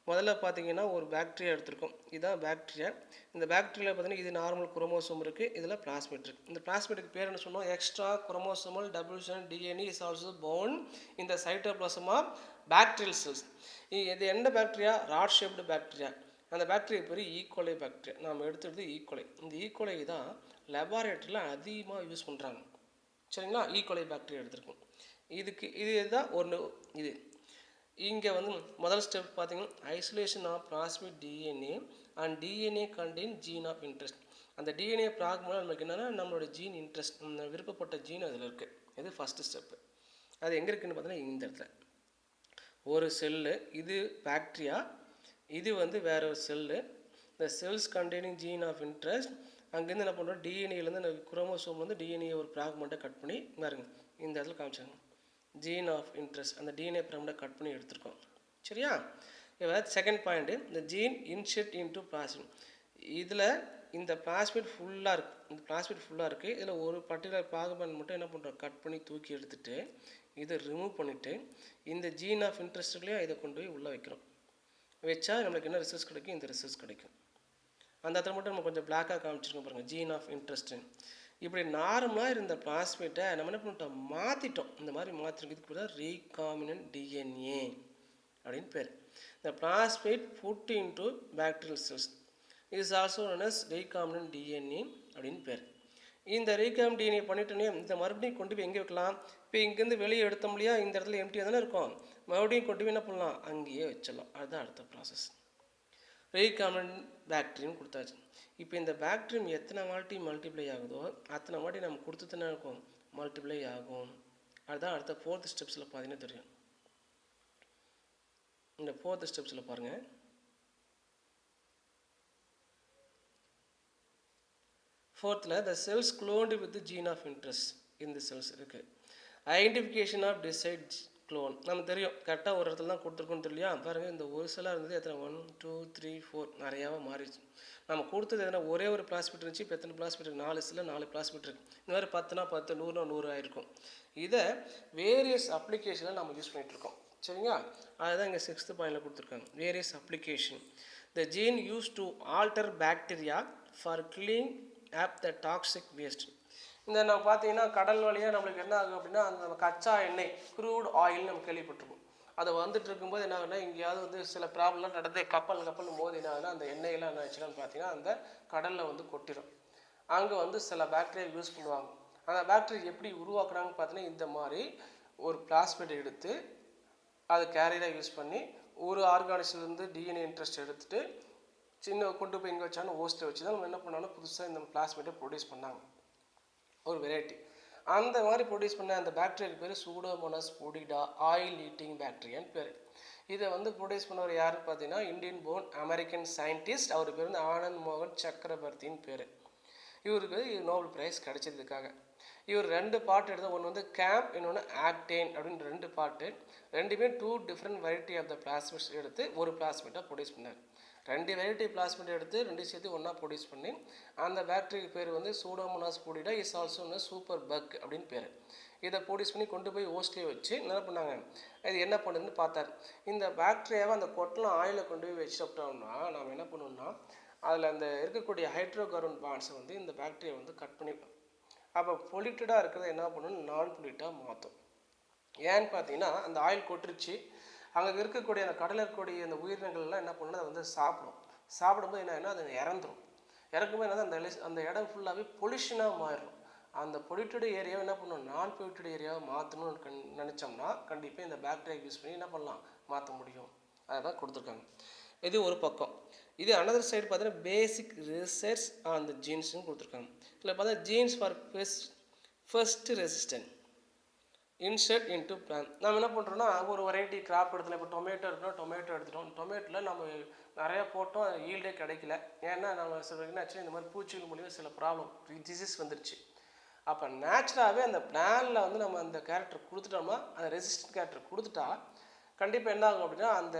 முதல்ல பார்த்தீங்கன்னா ஒரு பாக்டீரியா எடுத்திருக்கோம், இதுதான் பாக்டீரியா. இந்த பாக்டீரியா பார்த்தீங்கன்னா இது நார்மல் குரோமோசோம் இருக்குது, இதில் பிளாஸ்மிட் இருக்குது. இந்த பிளாஸ்மிட்டுக்கு பேர் என்ன சொன்னோம், extra chromosomal double strand DNA is also found இந்த சைட்டோபிளாசம் ஆஃப் பாக்டீரியல் செல்ஸ். இது எந்த பாக்டீரியா, ராட் ஷேப்டு பாக்டீரியா. அந்த பாக்டீரியா பேர் ஈகோலை பாக்டீரியா. நம்ம எடுத்துகிட்டு ஈகோலை. இந்த ஈகோலை தான் லெபார்ட்டரியில் அதிகமாக யூஸ் பண்ணுறாங்க. சரிங்களா. ஈகோலை பாக்டீரியா எடுத்திருக்கோம். இதுதான் ஒன்று. இது இங்கே வந்து முதல் ஸ்டெப் பார்த்தீங்கன்னா isolation of plasmid DNA and DNA contain gene of interest. அந்த டிஎன்ஏ பார்க்கும்போது நமக்கு என்னென்னா நம்மளோட ஜீன் இன்ட்ரெஸ்ட், விருப்பப்பட்ட ஜீன் அதில் இருக்குது. இது ஃபஸ்ட்டு ஸ்டெப்பு. அது எங்கே இருக்குதுன்னு பார்த்தீங்கன்னா இந்த இடத்துல ஒரு செல்லு, இது பாக்டீரியா, இது வந்து வேற ஒரு செல்லு. இந்த cells containing gene of interest. அங்கேருந்து என்ன பண்ணுறோம், டிஎன்ஏலேருந்து குரோமோசோம்லேருந்து டிஎன்ஏ ஒரு ஃப்ராக்மெண்ட்டை கட் பண்ணி பாருங்க இந்த இடத்துல காமிச்சாங்க ஜீன் ஆஃப் இன்ட்ரெஸ்ட். அந்த டிஎன்ஏ ஃப்ராக்மெண்ட்டை கட் பண்ணி எடுத்துருக்கோம். சரியா. இப்போ செகண்ட் பாயிண்ட்டு, இந்த ஜீன் இன்செர்ட் இன்டு பிளாஸ்மிட். இதில் இந்த பிளாஸ்மிட் ஃபுல்லாக இருக்குது. இந்த பிளாஸ்மிட் ஃபுல்லாக இருக்குது. இதில் ஒரு பர்டிகுலர் ஃப்ராக்மெண்ட் மட்டும் என்ன பண்ணுறோம், கட் பண்ணி தூக்கி எடுத்துகிட்டு இதை ரிமூவ் பண்ணிவிட்டு இந்த ஜீன் ஆஃப் இன்ட்ரெஸ்ட்லேயே இதை கொண்டு போய் உள்ளே வைக்கிறோம். வச்சா நம்மளுக்கு என்ன ரிசல்ட்ஸ் கிடைக்கும், இந்த ரிசல்ட்ஸ் கிடைக்கும். அந்த இடத்துல மட்டும் நம்ம கொஞ்சம் பிளாக்காக காமிச்சிருக்கோம் பாருங்கள், ஜீன் ஆஃப் இன்ட்ரெஸ்ட்டு. இப்படி நார்மலாக இருந்த பிளாஸ்மிட்டை நம்ம என்ன பண்ணிட்டோம், மாற்றிட்டோம். இந்த மாதிரி மாற்றிருக்கோம். இதுக்கு பேர் தான் ரீகாமினன்ட் டிஎன்ஏ அப்படின்னு பேர். இந்த plasmid put into bacterial cells is also known as recombinant DNA அப்படின்னு பேர். இந்த ரீகாம் டிஎன்ஏ பண்ணிட்டோன்னே இந்த மறுபடியும் கொண்டு போய் எங்கே வைக்கலாம், இப்போ இங்கேருந்து வெளியே எடுத்தோம் இல்லையா, இந்த இடத்துல எம்டியாக தானே இருக்கும், மறுபடியும் கொண்டு போய் என்ன பண்ணலாம், அங்கேயே வச்சிடலாம். அதுதான் அடுத்த ப்ராசஸ். ரீகாமினன்ட் பாக்டீரியம் கொடுத்தாச்சு. இப்போ இந்த பாக்டீரியம் எத்தனை வாட்டி மல்டிப்ளை ஆகுதோ அத்தனை வாட்டி நம்ம கொடுத்துதானே இருக்கும், மல்டிப்ளை ஆகும். அதுதான் அடுத்த ஃபோர்த் ஸ்டெப்ஸில் பார்த்தீங்கன்னா தெரியும். இந்த ஃபோர்த் ஸ்டெப்ஸில் பாருங்கள், ஃபோர்த்தில் the cells cloned with the gene of interest இந்த செல்ஸ் இருக்குது. ஐடென்டிஃபிகேஷன் ஆஃப் டிசைட் க்ளோன் நமக்கு தெரியும். கரெக்டாக ஒரு இடத்துல தான் கொடுத்துருக்கோன்னு தெரியலையா. பாருங்கள், இந்த ஒரு செல்லாக இருந்தது எத்தனை 1 2 3 4 நிறையாவாக மாறிடுச்சு. நம்ம கொடுத்தது எதனா ஒரே ஒரு பிளாஸ்மிட் இருந்துச்சு, இப்போ எத்தனை பிளாஸ்மிட் இருக்குது, 4 செல்லில் 4 பிளாஸ்மிட் இருக்குது. இந்த மாதிரி 10னா 10, 100னா 100 ஆகிருக்கும். இதை வேரியஸ் அப்ளிகேஷனில் நம்ம யூஸ் பண்ணிகிட்ருக்கோம். சரிங்களா. அதுதான் இங்கே 6th பாயிண்டில் கொடுத்துருக்காங்க, various application. The gene use to alter bacteria for cleaning of the toxic waste. இந்த நம்ம பார்த்தீங்கன்னா கடல் வழியாக நம்மளுக்கு என்ன ஆகும் அப்படின்னா, அந்த கச்சா எண்ணெய் க்ரூட் ஆயில் நம்ம கேள்விப்பட்டிருக்கோம். அதை வந்துட்டு இருக்கும்போது என்ன ஆகுனா, எங்கேயாவது வந்து சில ப்ராப்ளம்லாம் நடந்து கப்பல் மோதி என்ன ஆகுனா, அந்த எண்ணெயெல்லாம் என்ன ஆச்சுன்னு பார்த்தீங்கன்னா அந்த கடலில் வந்து கொட்டிடும். அங்கே வந்து சில பாக்டீரியா யூஸ் பண்ணுவாங்க. அந்த பாக்டீரியா எப்படி உருவாக்குறாங்கன்னு பார்த்தீங்கன்னா, இந்த மாதிரி ஒரு பிளாஸ்மிட் எடுத்து அதை கேரியராக யூஸ் பண்ணி ஒரு ஆர்கானிஸ்லேருந்து டிஎன்ஏ இன்ட்ரெஸ்ட் எடுத்துகிட்டு சின்ன கொண்டு போய் எங்கே வச்சாலும் ஹோஸ்ட்டை வச்சு தான் நம்ம என்ன பண்ணாலும் புதுசாக இந்த பிளாஸ்மிட்டை ப்ரொடியூஸ் பண்ணாங்க, ஒரு வெரைட்டி. அந்த மாதிரி ப்ரொடியூஸ் பண்ண அந்த பாக்டீரியாவுக்கு பேர் சூடோமோனாஸ் பொடிடா ஆயில் ஈட்டிங் பாக்டீரியான்னு பேர். இதை வந்து ப்ரொடியூஸ் பண்ணவர் யாருன்னு பார்த்தீங்கன்னா இந்தியன் போர்ன் அமெரிக்கன் சயின்டிஸ்ட். அவர் பேர் வந்து ஆனந்த் மோகன் சக்கரவர்த்தின்னு பேர். இவருக்கு நோபல் பிரைஸ் கிடைச்சதுக்காக இவர் 2 பார்ட் எடுத்து, ஒன்று வந்து கேம்ப், இன்னொன்று ஆக்டேன் அப்படின்னு 2 பார்ட்டு. ரெண்டுமே 2 different variety of the plasmids எடுத்து ஒரு பிளாஸ்மிட்டாக ப்ரொடியூஸ் பண்ணார். 2 வெரைட்டி பிளாஸ்மிட் எடுத்து 2 சேர்த்து ஒன்றா ப்ரொடியூஸ் பண்ணி அந்த பாக்டீரியா பேர் வந்து Pseudomonas putida is also super bug அப்படின்னு பேர். இதை ப்ரொடியூஸ் பண்ணி கொண்டு போய் ஹோஸ்ட்லேயே வச்சு என்ன பண்ணாங்க, இது என்ன பண்ணுதுன்னு பார்த்தார். இந்த பாக்டீரியாவை அந்த கொட்டலாம் ஆயிலை கொண்டு போய் வச்சுட்டோம்னா நாம் என்ன பண்ணணும்னா, அதில் அந்த இருக்கக்கூடிய ஹைட்ரோகார்பன் பாண்ட்ஸை வந்து இந்த பாக்டீரியா வந்து கட் பண்ணி, அப்போ பொல்யூட்டடாக இருக்கிறத என்ன பண்ணணும், நான் பொல்யூட்டாக மாற்றும். ஏன்னு பார்த்தீங்கன்னா அந்த ஆயில் கொட்டுருச்சு, அங்கே இருக்கக்கூடிய அந்த கடலில் இருக்கக்கூடிய அந்த உயிரினங்கள்லாம் என்ன பண்ணணும், அதை வந்து சாப்பிடும்போது என்ன அது இறந்துடும். இறக்கும்போது என்ன அந்த இடம் ஃபுல்லாகவே பொல்யூஷனாக மாறிடும். அந்த பொல்யூட்டட் ஏரியாவை என்ன பண்ணணும், நான் பொல்யூட்டட் ஏரியாவை மாற்றணும்னு நினச்சோம்னா கண்டிப்பாக இந்த பாக்டீரியா யூஸ் பண்ணி என்ன பண்ணலாம், மாற்ற முடியும். அதை தான் கொடுத்துருக்காங்க. இது ஒரு பக்கம். இது அனதர் சைடு பார்த்தீங்கன்னா பேசிக் ரிசர்ச் ஆன் த ஜீன்ஸ்னு கொடுத்துருக்காங்க. இதில் பார்த்தா jeans for first resistant insert into plan. நம்ம என்ன பண்ணுறோம்னா ஒரு வெரைட்டி கிராப் எடுத்துல, இப்போ டொமேட்டோ இருக்கணும், டொமேட்டோ எடுத்துட்டோம். டொமேட்டோவில் நம்ம நிறையா போட்டோம், ஈல்டே கிடைக்கல. ஏன்னா நம்ம ஆக்சுவலி இந்த மாதிரி பூச்சிகள் மூலியம் சில ப்ராப்ளம் டிசீஸ் வந்துருச்சு. அப்போ நேச்சுரலாகவே அந்த பிளானில் வந்து நம்ம அந்த கேரக்டர் கொடுத்துட்டோம்னா, அந்த ரெசிஸ்டன்ட் கேரக்டர் கொடுத்துட்டா கண்டிப்பாக என்ன ஆகும் அப்படின்னா, அந்த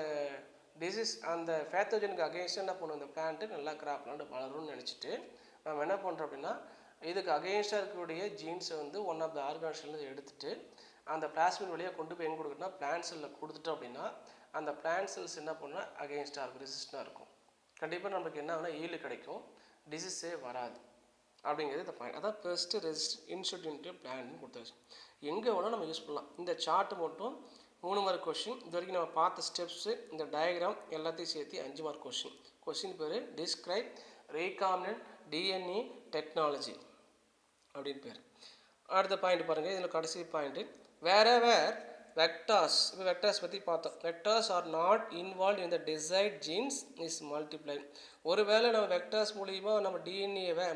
டிசீஸ் அந்த பேத்தோஜனுக்கு அகெயின்ஸ்டாக என்ன பண்ணும், இந்த பிளான்ட்டு நல்லா கிராப்லாண்டு வளரும்னு நினச்சிட்டு நம்ம என்ன பண்ணுறோம் அப்படின்னா, இதுக்கு அகெயின்ஸ்டாக இருக்கக்கூடிய ஜீன்ஸை வந்து ஒன் ஆஃப் த ஆர்கான்ஸ்லேருந்து எடுத்துகிட்டு அந்த பிளாஸ்மிட் வழியாக கொண்டு போய் எங்கே கொடுக்குறோம்னா பிளான்ட் செல்லில் கொடுத்துட்டோம் அப்படின்னா, அந்த பிளான்ட் செல்ஸ் என்ன பண்ணால் அகெயின்ஸ்டாக இருக்கும், ரெசிஸ்டாக இருக்கும். கண்டிப்பாக நமக்கு என்ன ஆகுனா ஈல்டு கிடைக்கும், டிசீஸே வராது அப்படிங்கிறது இந்த பாயிண்ட். அதான் ஃபர்ஸ்ட்டு ரெசிஸ்ட் இன்செர்ட் இன்டு பிளான்னு கொடுத்தாச்சு. எங்கே வேணால் நம்ம யூஸ் பண்ணலாம். இந்த சார்ட்டு மட்டும் 3 மார்க் கொஷின். இது வரைக்கும் நம்ம பார்த்த ஸ்டெப்ஸு, இந்த டயக்ராம் எல்லாத்தையும் சேர்த்து 5 மார்க் கொஷின். கொஷின் பேர் டிஸ்கிரைப் ரீகாமினன்ட் டிஎன்ஏ டெக்னாலஜி அப்படின்னு பேர். அடுத்த பாயிண்ட் பாருங்கள், இதில் கடைசி பாயிண்ட்டு, வேறவர் வெக்டார்ஸ். இப்போ வெக்டார்ஸ் பற்றி பார்த்தோம். Vectors are not involve in the desired genes is multiply. ஒருவேளை நம்ம வெக்டார்ஸ் மூலிமா நம்ம டிஎன்ஏவை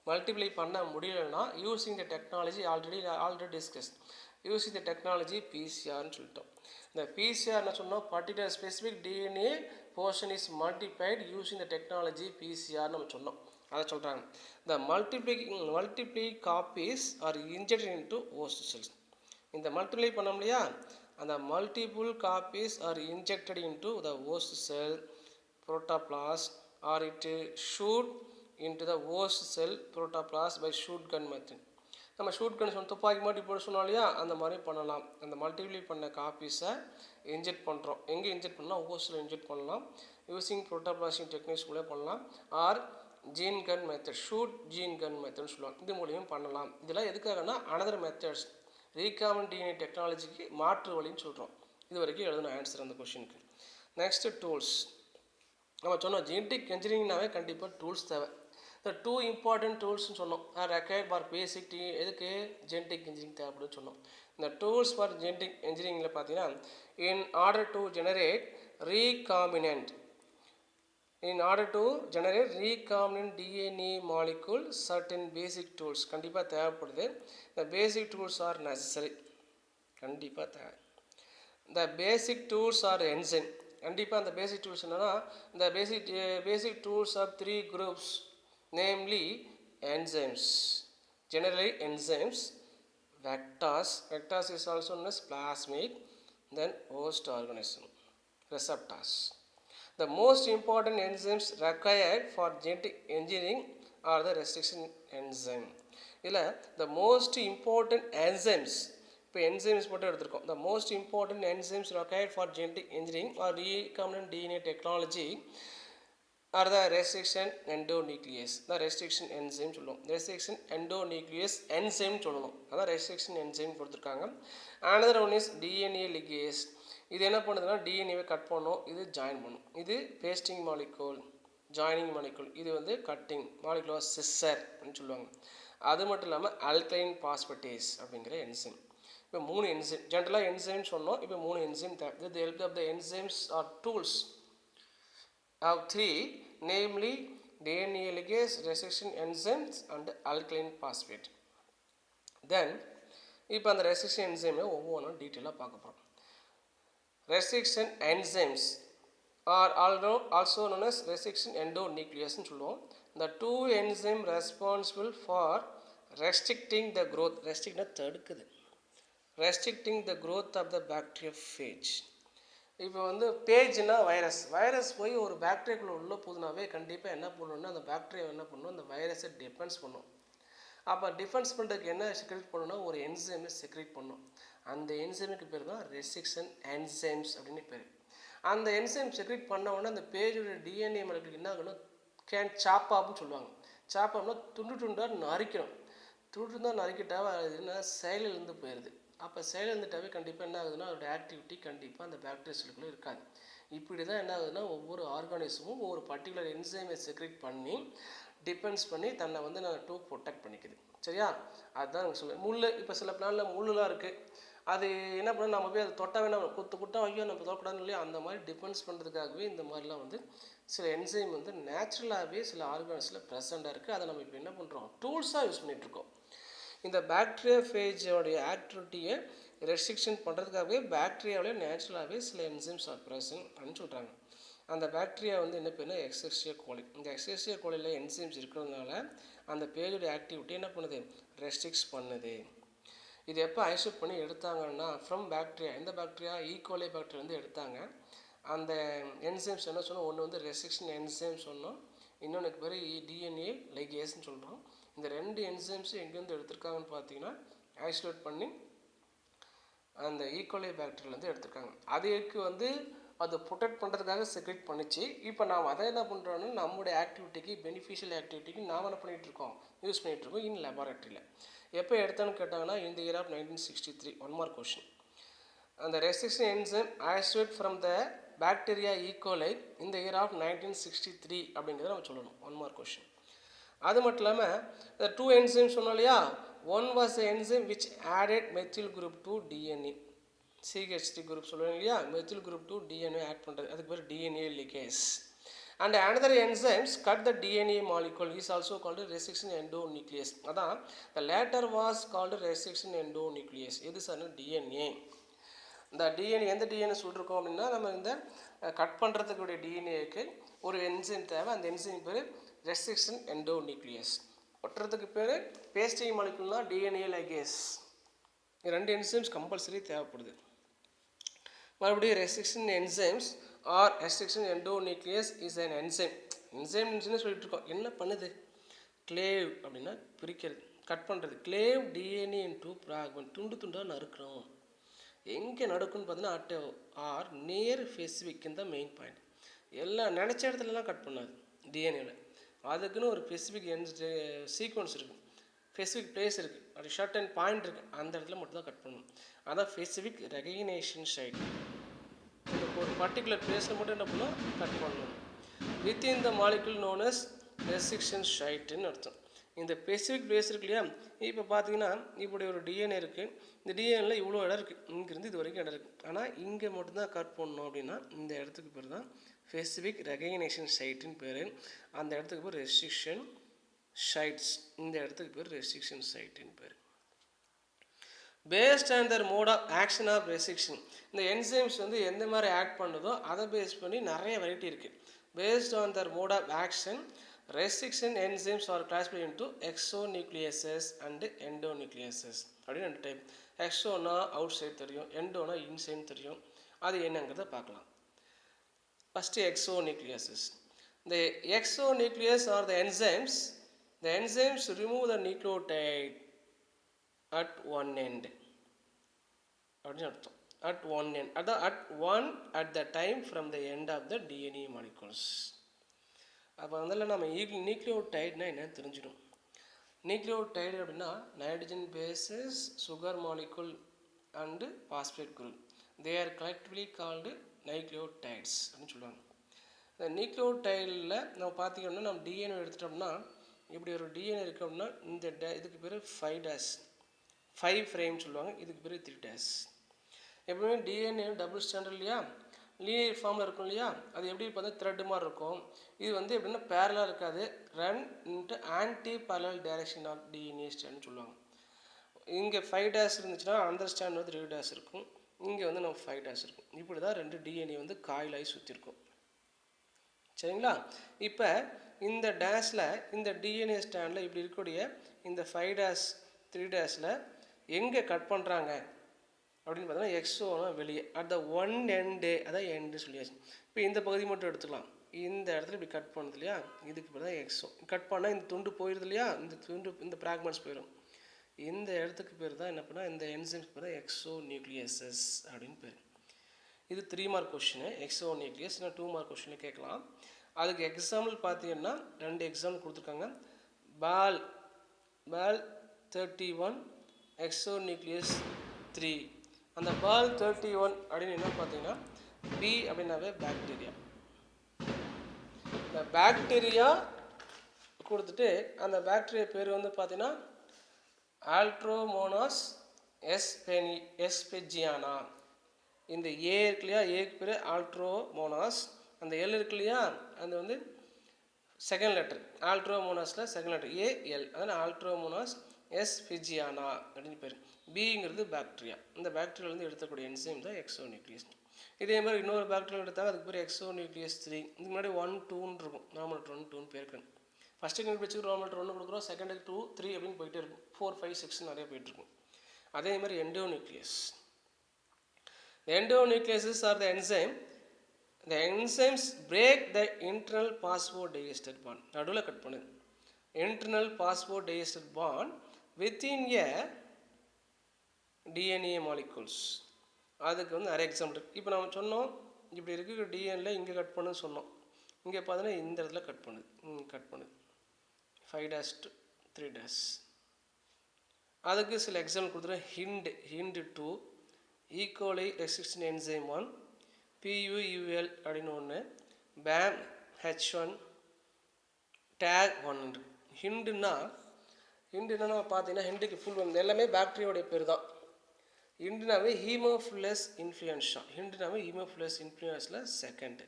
மல்டிப்ளை பண்ண முடியலைன்னா using the technology already discuss, using the technology பிசிஆர்னு சொல்லிட்டோம். இந்த பிசிஆர்னு சொன்னால் particular specific DNA portion is multiplied using the technology PCR நம்ம சொன்னோம். அதை சொல்கிறாங்க. The multiply copies are injected into host cells. இந்த மல்டிப்ளை பண்ணோம் இல்லையா, அந்த multiple copies are injected into the host cell protoplast or it shoot into the host cell protoplasm by shoot gun method. நம்ம shoot கன் சொன்ன துப்பாக்கி மாட்டி போட சொன்னோம் இல்லையா, அந்த மாதிரி பண்ணலாம். அந்த மல்டிப்ளை பண்ண காப்பீஸை இன்ஜெக்ட் பண்ணுறோம். எங்கே இன்ஜெக்ட் பண்ணலாம், ஹோஸ்டில் இன்ஜெக்ட் பண்ணலாம். யூஸிங் புரோட்டோபிளாஸ்டிக் டெக்னிக்ஸ் மூலம் பண்ணலாம். Or gene gun method, shoot gene gun மெத்தட்னு சொல்லுவாங்க. இது மூலியம் பண்ணலாம். இதெல்லாம் எதுக்காகனா அனதர் மெத்தட்ஸ் ரீகாம்பினன்ட் டிஎன்ஏ டெக்னாலஜிக்கு மாற்று வழின்னு சொல்கிறோம். இது வரைக்கும் எழுதணும் ஆன்சர் அந்த கொஷினுக்கு. Next tools. நம்ம சொன்னோம் ஜெனடிக் இன்ஜினியரிங்னாவே கண்டிப்பாக டூல்ஸ் தேவை. The two important tools சொன்னோம் are required for basic எதுக்கு genetic engineering தேவைப்படுன்னு சொன்னோம். இந்த tools for genetic engineeringல பார்த்தீங்கன்னா in order to generate recombinant DNA molecule certain basic tools கண்டிப்பாக தேவைப்படுது. The basic tools are necessary. கண்டிப்பாக தேவை. The basic tools are enzyme. கண்டிப்பாக அந்த basic tools என்னன்னா இந்த basic tools are 3 groups, namely enzymes, generally enzymes, vectors is also known as plasmid, then host organism, receptors. The most important enzymes required for genetic engineering are the restriction enzyme. இல்லை the most important enzymes, இப்போ enzymes மட்டும் எடுத்திருக்கோம். The most important enzymes required for genetic engineering or recombinant DNA technology are the restriction endonuclease. The restriction enzyme சொல்லுவோம். restriction endonuclease enzyme சொல்லணும். அதான் restriction enzyme கொடுத்துருக்காங்க. another one is DNA ligase. இது என்ன பண்ணுதுன்னா டிஎன்ஏவை கட் பண்ணும், இது ஜாயின் பண்ணும். இது பேஸ்டிங் மாலிகூல், ஜாயினிங் மாலிகூல். இது வந்து கட்டிங் மாலிகுலர் சிஸ்ஸர் அப்படின்னு சொல்லுவாங்க. அது மட்டும் இல்லாமல் அல்கைன் பாஸ்பேட்டேஸ் அப்படிங்கிற என்சைம். இப்போ 3 என்சைம் ஜென்ரலாக என்சைம் சொன்னோம். இப்போ 3 என்சைம் தேவை. the help of the enzymes or tools have 3, namely DNA ligase, restriction enzymes and alkaline phosphate. Then இப்போ அந்த restriction enzyme ஒவ்வொன்றும் டீட்டெயிலாக பார்க்க போகிறோம். restriction enzymes are also known as restriction endonuclease ன்னு சொல்லுவோம். the 2 enzymes responsible for restricting the growth, restrictனா தடுக்குது, restricting the growth of the bacteriophage. இப்போ வந்து பேஜ்னா வைரஸ் போய் ஒரு பாக்டீரியாக்குள்ளே உள்ள போதுனாவே கண்டிப்பாக என்ன பண்ணணும்னா அந்த பாக்டீரியா என்ன பண்ணணும், அந்த வைரஸை டிஃபென்ஸ் பண்ணும். அப்போ டிஃபென்ஸ் பண்ணுறதுக்கு என்ன செக்ரேட் பண்ணணும்னா ஒரு என்சைமை செக்ரேட் பண்ணும். அந்த என்சைமுக்கு பேர் தான் ரெஸ்ட்ரிக்ஷன் என்சைம்ஸ் அப்படின்னு பேர். அந்த என்சைம் செக்ரேட் பண்ண உடனே அந்த பேஜோட டிஎன்ஏ மாலிகுல் என்ன ஆகணும், சாப்பாப்னு சொல்லுவாங்க. சாப்பாப்னா துண்டு துண்டாக நறுக்கணும். துண்டு துண்டாக நறுக்கிட்டாவே அது என்ன செயலிழந்து போயிடுது. அப்போ செயலிழந்துட்டாவே கண்டிப்பாக என்ன ஆகுதுன்னா அதோட ஆக்டிவிட்டி கண்டிப்பாக அந்த பாக்டீரியாஸ்குள்ளே இருக்காது. இப்படி தான் என்ன ஆகுதுன்னா ஒவ்வொரு ஆர்கானிசமும் ஒவ்வொரு பர்டிகுலர் என்சைமை செக்ரேட் பண்ணி டிபெண்ட்ஸ் பண்ணி தன்னை வந்து நான் ப்ரொடெக்ட் பண்ணிக்குது. சரியா, அதுதான் எனக்கு சொல்லுவேன். முள், இப்போ சில பிளானில் முள்ளுலாம் இருக்குது, அது என்ன பண்ணணும், நம்ம போய் அதை தொட்டால் வேணாம், குட்டா ஐயோ நம்ம தொடக்கூடாதுன்னு இல்லையா, அந்த மாதிரி டிபெண்ட்ஸ் பண்ணுறதுக்காகவே இந்த மாதிரிலாம் வந்து சில என்சைம் வந்து நேச்சுரலாகவே சில ஆர்கானிஸில் ப்ரெசண்ட்டாக இருக்குது. அதை நம்ம இப்போ என்ன பண்ணுறோம், டூல்ஸாக யூஸ் பண்ணிகிட்ருக்கோம். இந்த பாக்டீரியாஃபேஜோடைய ஆக்டிவிட்டியை ரெஸ்ட்ரிக்ஷன் பண்ணுறதுக்காகவே பாக்டீரியாவிலே நேச்சுரலாகவே சில என்சைம்ஸ் ஆர் ப்ரெசன்ட் அப்படின்னு சொல்கிறாங்க. அந்த பாக்டீரியா வந்து என்ன பேருனா எக்ஸெர்சியா கோலி. இந்த எக்ஸெர்சியா கோலியில் என்சைம்ஸ் இருக்கிறதுனால அந்த பேஜோடைய ஆக்டிவிட்டி என்ன பண்ணுது, ரெஸ்ட்ரிக்ஸ் பண்ணுது. இது எப்போ ஐசோலேட் பண்ணி எடுத்தாங்கன்னா ஃப்ரம் பாக்டீரியா, எந்த பாக்டீரியா, ஈகோலை பாக்டீரியா வந்து எடுத்தாங்க. அந்த என்சைம்ஸ் என்ன சொன்னோம், ஒன்று வந்து ரெஸ்ட்ரிக்ஷன் என்சைம் சொன்னோம், இன்னொன்றுக்கு பேர் டிஎன்ஏ லைகேஸ்ன்னு சொல்கிறோம். இந்த 2 என்சைம்ஸும் எங்கேருந்து எடுத்திருக்காங்கன்னு பார்த்தீங்கன்னா ஐசோலேட் பண்ணி அந்த ஈகோலை பாக்டீரியாலேருந்து எடுத்திருக்காங்க. அதுக்கு வந்து அது ப்ரொடெக்ட் பண்ணுறதுக்காக செக்ரேட் பண்ணிச்சு. இப்போ நாம் அதை என்ன பண்ணுறோன்னா நம்மளுடைய ஆக்டிவிட்டிக்கு, பெனிஃபிஷியல் ஆக்டிவிட்டிக்கு நாம் என்ன பண்ணிகிட்ருக்கோம், யூஸ் பண்ணிகிட்ருக்கோம் இன் லெபார்ட்டரியில். எப்போ எடுத்தான்னு கேட்டாங்கன்னா in the year of 1963. 1 more question. அந்த restriction enzyme isolate from the bacteria E coli in the year of 1963 அப்படிங்கிறத நம்ம சொல்லணும். 1 more question. அது மட்டும் இல்லாமல் இந்த 2 என்சைம் சொன்னோம் இல்லையா, one was the enzyme which added methyl group to DNA. CH3 group சொல்லுவாங்க இல்லையா, methyl group to DNA add பண்ணுறது, அதுக்கு பேர் DNA ligase. And another enzymes cut the DNA molecule is also called restriction endonuclease. அதான் the latter was called restriction endonuclease. இது sir DNA. இந்த DNA எந்த DNA சொல்லிருக்கோம் அப்படின்னா, நம்ம இந்த கட் பண்ணுறதுக்குடைய டிஎன்ஏக்கு ஒரு என்சைம் தேவை. அந்த என்சைம் பேர் ரெஸ்ட்ரிக்ஷன் எண்டோநியூக்ளியஸ். ஒட்டுறதுக்கு பேர் பேஸ்டிங் மாலிகுல்னா டிஎன்ஏ லைகேஸ். ரெண்டு என்சைம்ஸ் கம்பல்சரி தேவைப்படுது. மறுபடியும் restriction enzymes are restriction endonuclease is an enzyme. என்சைம்னு சொல்லிட்டு இருக்கோம். என்ன பண்ணுது? கிளேவ் அப்படின்னா பிரிக்கிறது, கட் பண்ணுறது. கிளேவ் டிஎன்ஏ இன்டு ஃப்ராக்மெண்ட், துண்டு துண்டாக நறுக்கிறோம். எங்கே நடக்குன்னு பார்த்தீங்கன்னா அட் ஆர் நியர் ஸ்பெசிஃபிக் இந்த மெயின் பாயிண்ட். எல்லாம் நினச்ச இடத்துலலாம் கட் பண்ணாது டிஎன்ஏவில். அதுக்குன்னு ஒரு ஸ்பெசிஃபிக் சீக்வன்ஸ் இருக்குது, ஸ்பெசிஃபிக் பிளேஸ் இருக்குது, அது ஷார்ட் அண்ட் பாயிண்ட் இருக்குது. அந்த இடத்துல மட்டும் தான் கட் பண்ணணும். அதான் ஸ்பெசிஃபிக் ரெகக்னேஷன் சைட். ஒரு பர்டிகுலர் பிளேஸில் மட்டும் என்ன பண்ணணும்? கட் பண்ணணும். Within the molecule known as restriction சைட்டுன்னு அர்த்தம். இந்த ஸ்பெசிஃபிக் பிளேஸ் இருக்கு இல்லையா, இப்போ பார்த்தீங்கன்னா இப்படி ஒரு டிஎன்ஏ இருக்குது. இந்த டிஎன்ஏல இவ்வளோ இடம் இருக்குது, இங்கேருந்து இது வரைக்கும் இடம் இருக்குது. ஆனால் இங்கே மட்டும்தான் கட் பண்ணணும் அப்படின்னா இந்த இடத்துக்கு பேர் தான் ஸ்பெசிஃபிக் ரெகக்னேஷன் சைட்டுன்னு பேர். அந்த இடத்துக்கு பேர் ரெஸ்ட்ரிக்ஷன் சைட்ஸ். இந்த இடத்துக்கு பேர் ரெஸ்ட்ரிக்ஷன் சைட்டுன்னு பேர். Based on their mode of action of restriction. இந்த என்சைம்ஸ் வந்து எந்த மாதிரி ஆக்ட் பண்ணுதோ அதை பேஸ் பண்ணி நிறைய வெரைட்டி இருக்குது. Based on their mode of action, restriction enzymes are classified into exonucleases and endonucleases அப்படின்னு ரெண்டு டைப். எக்ஸோனா அவுட் சைட் தெரியும், எண்டோனா இன்சைட் தெரியும். அது என்னங்கிறத பார்க்கலாம். First exonucleases. The exonucleases are the enzymes. The enzymes remove the nucleotide at one end அப்படின்னு அர்த்தம். At one end, at the time from the end of the DNA molecules. அப்போ அதில் நம்ம நியூக்ளியோடைட்னா என்னன்னு தெரிஞ்சிடும். நியூக்ளியோடைடு அப்படின்னா nitrogen bases, sugar molecule and phosphate group. They are collectively called nucleotides அப்படின்னு சொல்லுவாங்க. இந்த நியூக்ளியோடைடில் நம்ம பார்த்திங்கன்னா நம்ம டிஎன்ஏ எடுத்துட்டோம்னா, இப்படி ஒரு டிஎன்ஏ இருக்குது அப்படின்னா இந்த இதுக்கு பேர் 5 ஃப்ரேம் சொல்லுவாங்க. இதுக்கு பேர் 3 டேஸ். எப்பவுமே டிஎன்ஏ டபுள் ஸ்டாண்டர்ட் இல்லையா, லீனியர் ஃபார்மில் இருக்கும் இல்லையா, அது எப்படி பார்த்தா த்ரெட் மாதிரி இருக்கும். இது வந்து எப்படின்னா பேரலாக இருக்காது, run into anti parallel direction of DNA ஸ்டாண்ட்னு சொல்லுவாங்க. இங்கே 5 டேஸ் இருந்துச்சுன்னா அந்த ஸ்டாண்ட் வந்து 3 டேஸ் இருக்கும். இங்கே வந்து நம்ம 5 டேஸ் இருக்கும். இப்படி தான் ரெண்டு டிஎன்ஏ வந்து காயிலாகி சுற்றிருக்கும். சரிங்களா? இப்போ இந்த டேஸில் இந்த டிஎன்ஏ ஸ்டாண்டில் இப்படி இருக்கக்கூடிய இந்த 5 டேஸ் 3 டேஸில் எங்கே கட் பண்ணுறாங்க அப்படின்னு பார்த்தோன்னா எக்ஸோனா வெளியே அட் த ஒன் எண்டு, அதான் எண்டு சொல்லியாச்சு. இப்போ இந்த பகுதி மட்டும் எடுத்துக்கலாம். இந்த இடத்துல இப்படி கட் பண்ணுது இல்லையா, இதுக்கு பேர் தான் எக்ஸோ. கட் பண்ணால் இந்த துண்டு போயிடுது இல்லையா, இந்த ஃப்ராக்மெண்ட்ஸ் போயிடும். இந்த இடத்துக்கு பேர் தான் என்ன பண்ணால் இந்த என்சைம்ஸ் பேர் தான் எக்ஸோநியூக்ளியஸஸ் அப்படின்னு பேர். இது 3 மார்க் கொஸ்டின். எக்ஸோநியூக்ளியஸ் நான் 2 மார்க் கொஸ்டினில் கேட்கலாம். அதுக்கு எக்ஸாம்பிள் பார்த்தீங்கன்னா 2 எக்ஸாம்பிள் கொடுத்துருக்காங்க. பால் 31, எக்ஸோநியூக்ளியஸ் 3. அந்த பால் 31 அப்படின்னு என்ன பார்த்தீங்கன்னா பி அப்படின்னாவே பாக்டீரியா. இந்த பாக்டீரியா கொடுத்துட்டு அந்த பாக்டீரியா பேர் வந்து பார்த்தீங்கன்னா ஆல்ட்ரோமோனாஸ் எஸ்பெஜியானா. இந்த ஏ இருக்கு இல்லையா, ஏக்கு பேர் ஆல்ட்ரோமோனாஸ். அந்த எல் இருக்கு இல்லையா, அது வந்து செகண்ட் லெட்டர். ஆல்ட்ரோமோனாஸில் செகண்ட் லெட்டர் ஏஎல், அதனால் ஆல்ட்ரோமோனாஸ் எஸ்பெஜியானா அப்படின்னு பேர். பிங்கிறது பாக்டீரியா. இந்த பாக்டீரியாவிலேருந்து எடுக்கக்கூடிய என்சைம் தான் எக்ஸோநியூக்ளியஸ். இதே மாதிரி இன்னொரு பாக்டீரியா எடுத்தால் அதுக்கு பேர் எக்ஸோநியூக்ளியஸ் 3. இதுக்கு முன்னாடி 1, 2ன்னு இருக்கும். நார்மல் 1, 2ன்னு பேருக்கு. ஃபஸ்ட்டு கண்டுபிடிச்சு நார்மல் 1 கொடுக்குறோம், செகண்டுக்கு 2, 3 அப்படின்னு போயிட்டே இருக்கும். 4, 5, 6 நிறைய போயிட்டுருக்கும். அதே மாதிரி endonuclease. The endonucleases are the enzyme. The enzymes break the internal phosphodiester bond. நடுவில் கட் பண்ணுது. Internal phosphodiester bond within a DNA molecules. அதுக்கு வந்து நிறைய எக்ஸாம்பிள். இப்போ நம்ம சொன்னோம் இப்படி இருக்கிற டிஎன்ஏல இங்கே கட் பண்ணுன்னு சொன்னோம். இங்கே பார்த்தீங்கன்னா இந்த இடத்துல கட் பண்ணுது 5 dash to 3 dash. அதுக்கு சில எக்ஸாம்பிள் கொடுத்துருக்கேன். Hind 2, E coli restriction enzyme 1, PUUL அப்படின்னு ஒன்று, BAM H1, TAG 1. ஹிண்டுன்னா ஹிண்டு என்னென்னா பார்த்தீங்கன்னா ஹிண்டுக்கு ஃபுல் எல்லாமே பாக்டீரியாவுடைய பேர் தான். ஹிண்டுனாவே ஹீமோஃபிலஸ் இன்ஃப்ளூயன்ஸா. ஹிண்டுனாவே ஹீமோஃபிலஸ் இன்ஃப்ளூயன்ஸில் second.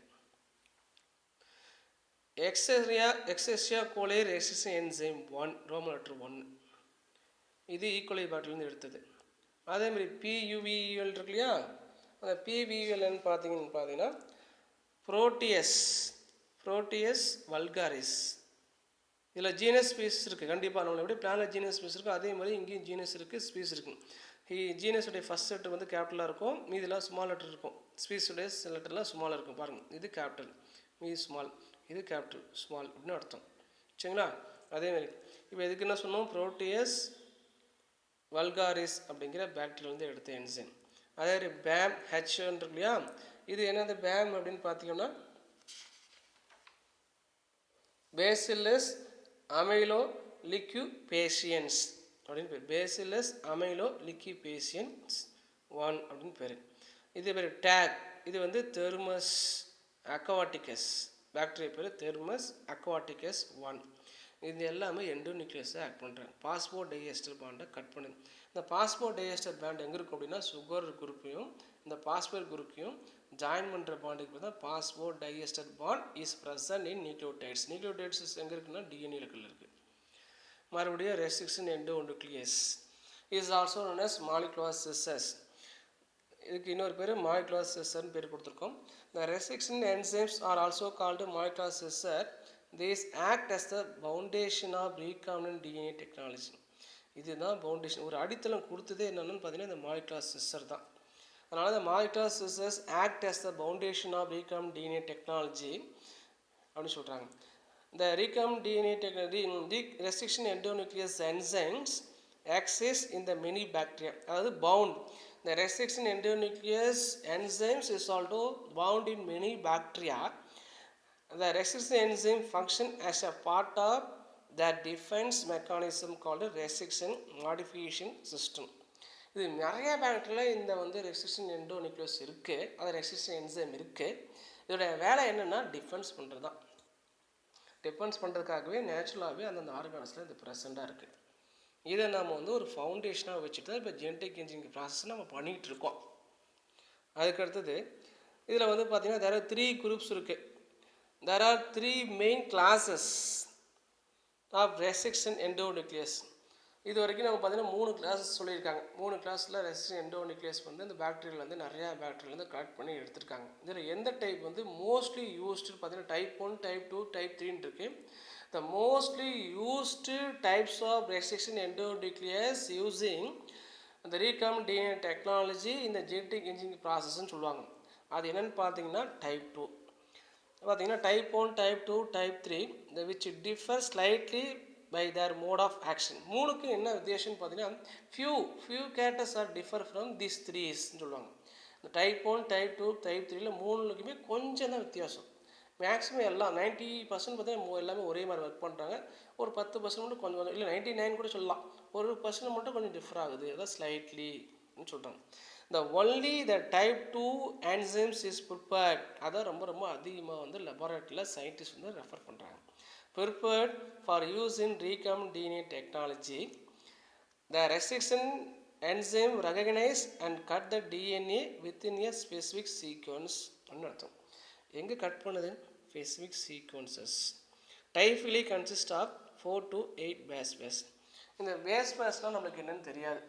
Escherichia coli resistant enzyme 1 Roman letter 1. இது ஈக்குவலை பாக்டீரியாவிலேருந்து எடுத்தது. அதேமாதிரி பியூவிஎல் இருக்கு இல்லையா, அந்த பிவிஎல்னு பார்த்தீங்கன்னா புரோட்டியஸ் வல்காரிஸ். இதில் ஜீனஸ் ஸ்பீஸ் இருக்குது. கண்டிப்பாக நம்மளை எப்படி பிளானில் ஜீனஸ் ஸ்பீஸ் இருக்குது அதே மாதிரி இங்கேயும் ஜீனஸ் இருக்குது, ஸ்பீஸ் இருக்குது. ஜீனஸுடைய ஃபஸ்ட் லெட்டர் வந்து கேபிட்டலாக இருக்கும், மீதிலாம் ஸ்மால் லெட்டர் இருக்கும். ஸ்பீஸுடைய லெட்டர்லாம் ஸ்மாலாக இருக்கும். பாருங்கள், இது கேபிட்டல், மீதி ஸ்மால், இது கேபிட்டல் ஸ்மால் அப்படின்னு அர்த்தம். சரிங்களா? அதேமாதிரி இப்போ எதுக்கு என்ன சொன்னோம், புரோட்டியஸ் வல்காரிஸ் அப்படிங்கிற பாக்டீரியாவிலேருந்து எடுத்த என்சைம். அதே மாதிரி பேம் ஹெச்ன்னு இருக்கு இல்லையா, இது என்னது பேம் அப்படின்னு பார்த்தீங்கன்னா பேசிலஸ் அமைலோலிக்யூபேசியன்ஸ் அப்படின்னு பேர். பேசிலஸ் அமைலோலிக்யூபேசியன்ஸ் 1 அப்படின்னு பேர். இது பேர் டேக். இது வந்து தெர்மஸ் அக்வாட்டிகஸ் பாக்டீரியா பேர், தெர்மஸ் அக்வாட்டிகஸ் 1. இது எல்லாமே எண்டோநியூக்ளியஸை ஆக்ட் பண்ணுறாங்க. பாஸ்போடைஎஸ்டர் பாண்டை கட் பண்ணுது. இந்த பாஸ்போடைஎஸ்டர் பாண்ட் எங்கே இருக்கும் அப்படின்னா சுகர் குரூப்பையும் இந்த பாஸ்பேட் குரூப்பையும் ஜாயின் பண்ணுற பாண்டுக்கு தான் phosphodiester bond is present in nucleotides. Nucleotides எங்கே இருக்குன்னா டிஎன்ஏல இருக்குது. மறுபடியும் restriction endonuclease is also known as molecular scissors. இதுக்கு இன்னொரு பேர் மாலிகுலர் சிஸ்டர்னு பேர் கொடுத்துருக்கோம். The restriction enzymes are also called molecular scissors. These act as the foundation of recombinant DNA technology. இதுதான் ஃபவுண்டேஷன். ஒரு அடித்தளம் கொடுத்ததே என்னென்னு பார்த்தீங்கன்னா இந்த மாலிகுலர் சிஸ்டர் தான். அதனால் இந்த molecular sisters act as the foundation of recombinant DNA technology அப்படின்னு சொல்கிறாங்க. The recombinant DNA technology restriction endonuclease enzymes exist in the many bacteria. அதாவது bound. The restriction endonuclease enzymes is also bound in many bacteria. The restriction enzyme function as a part of the defense mechanism called restriction modification system. இது நிறைய பாக்டீரியாவில் இந்த வந்து restriction endonuclease இருக்குது, அது restriction enzyme இருக்குது. இதோட வேலை என்னென்னா டிஃபென்ஸ் பண்ணுறது தான். டிஃபென்ஸ் பண்ணுறதுக்காகவே நேச்சுரலாகவே அந்தந்த ஆர்கான்ஸில் இது ப்ரெசண்ட்டாக இருக்குது. இதை நம்ம வந்து ஒரு ஃபவுண்டேஷனாக வச்சுட்டு தான் இப்போ ஜெனடிக் இன்ஜினியரிங் ப்ராசஸ் நம்ம பண்ணிகிட்டு இருக்கோம். அதுக்கடுத்தது இதில் வந்து பார்த்திங்கன்னா there are 3 groups இருக்குது. There are 3 main classes of restriction endonuclease. இது வரைக்கும் நம்ம பார்த்தீங்கன்னா 3 கிளாஸஸ் சொல்லியிருக்காங்க. 3 கிளாஸில் ரெஸ்ட்ரிக்ஷன் எண்டோநியூக்ளியஸ் வந்து இந்த பாக்டீரியாவிலேருந்து நிறையா பாக்டீரியாவிலேருந்து கலெக்ட் பண்ணி எடுத்திருக்காங்க. இதில் எந்த டைப் வந்து மோஸ்ட்லி யூஸ்டு பார்த்தீங்கன்னா டைப் 1, டைப் 2, டைப் 3 இருக்குது. The mostly used types of restriction endonuclease using the recombinant DNA technology in the genetic engineering process ன்னு சொல்லுவாங்க. அது என்னென்னு பார்த்தீங்கன்னா டைப் 2 பார்த்தீங்கன்னா type 1, type 2, type 3 the which differ slightly by their mode of action. மூணுக்கு என்ன வித்தியாசம்னு பார்த்தீங்கன்னா few characters are differ from these threes ன்னு சொல்லுவாங்க. இந்த டைப் 1, டைப் 2, டைப் 3ல மூணுக்குமே கொஞ்சம் தான் வித்தியாசம். மேக்ஸிமம் எல்லாம் 90% பார்த்தீங்கன்னா எல்லாமே ஒரே மாதிரி ஒர்க் பண்ணுறாங்க. ஒரு 10% மட்டும் கொஞ்சம் இல்லை 99 கூட சொல்லலாம், ஒரு % மட்டும் கொஞ்சம் டிஃபர் ஆகுது, அதான் ஸ்லைட்லின்னு சொல்கிறாங்க. The only the type 2 enzymes is prepared. அதான் ரொம்ப ரொம்ப அதிகமாக வந்து லெபார்ட்டரியில் சயின்டிஸ்ட் வந்து ரெஃபர் பண்ணுறாங்க. Prepared for use in recombinant DNA technology. The restriction enzyme recognize and cut the DNA within a specific sequence அப்படின்னு அர்த்தம். எங்கே கட் பண்ணுது? specific sequences. Typically consist of 4 to 8 base pairs. இந்த பேஸ் பேர்ஸ்லாம் நம்மளுக்கு என்னென்னு தெரியாது.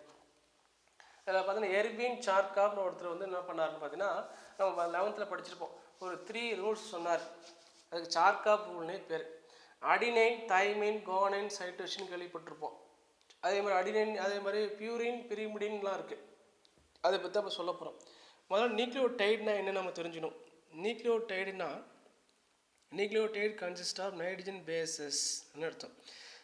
அதில் பார்த்தீங்கன்னா எர்வின் சார்காப்னு ஒருத்தர் வந்து என்ன பண்ணாருன்னு பார்த்தீங்கன்னா நம்ம 11th படிச்சிருப்போம். ஒரு 3 ரூல்ஸ் சொன்னார். அதுக்கு சார்காப் ரூல்னே பேர். அடினைன், தைமைன், கோனைன், சைட்டோசின் கேள்விப்பட்டிருப்போம். அதே மாதிரி அடினைன், அதே மாதிரி பியூரின், பிரிமிடின்லாம் இருக்குது. அதை பற்றி அப்போ சொல்ல போகிறோம். முதல்ல நியூக்ளியோடைட்னா என்ன நம்ம தெரிஞ்சிடும். நியூக்ளியோடைட் கன்சிஸ்ட் ஆஃப் நைட்ரஜன் பேசஸ்ன்னு அர்த்தம்.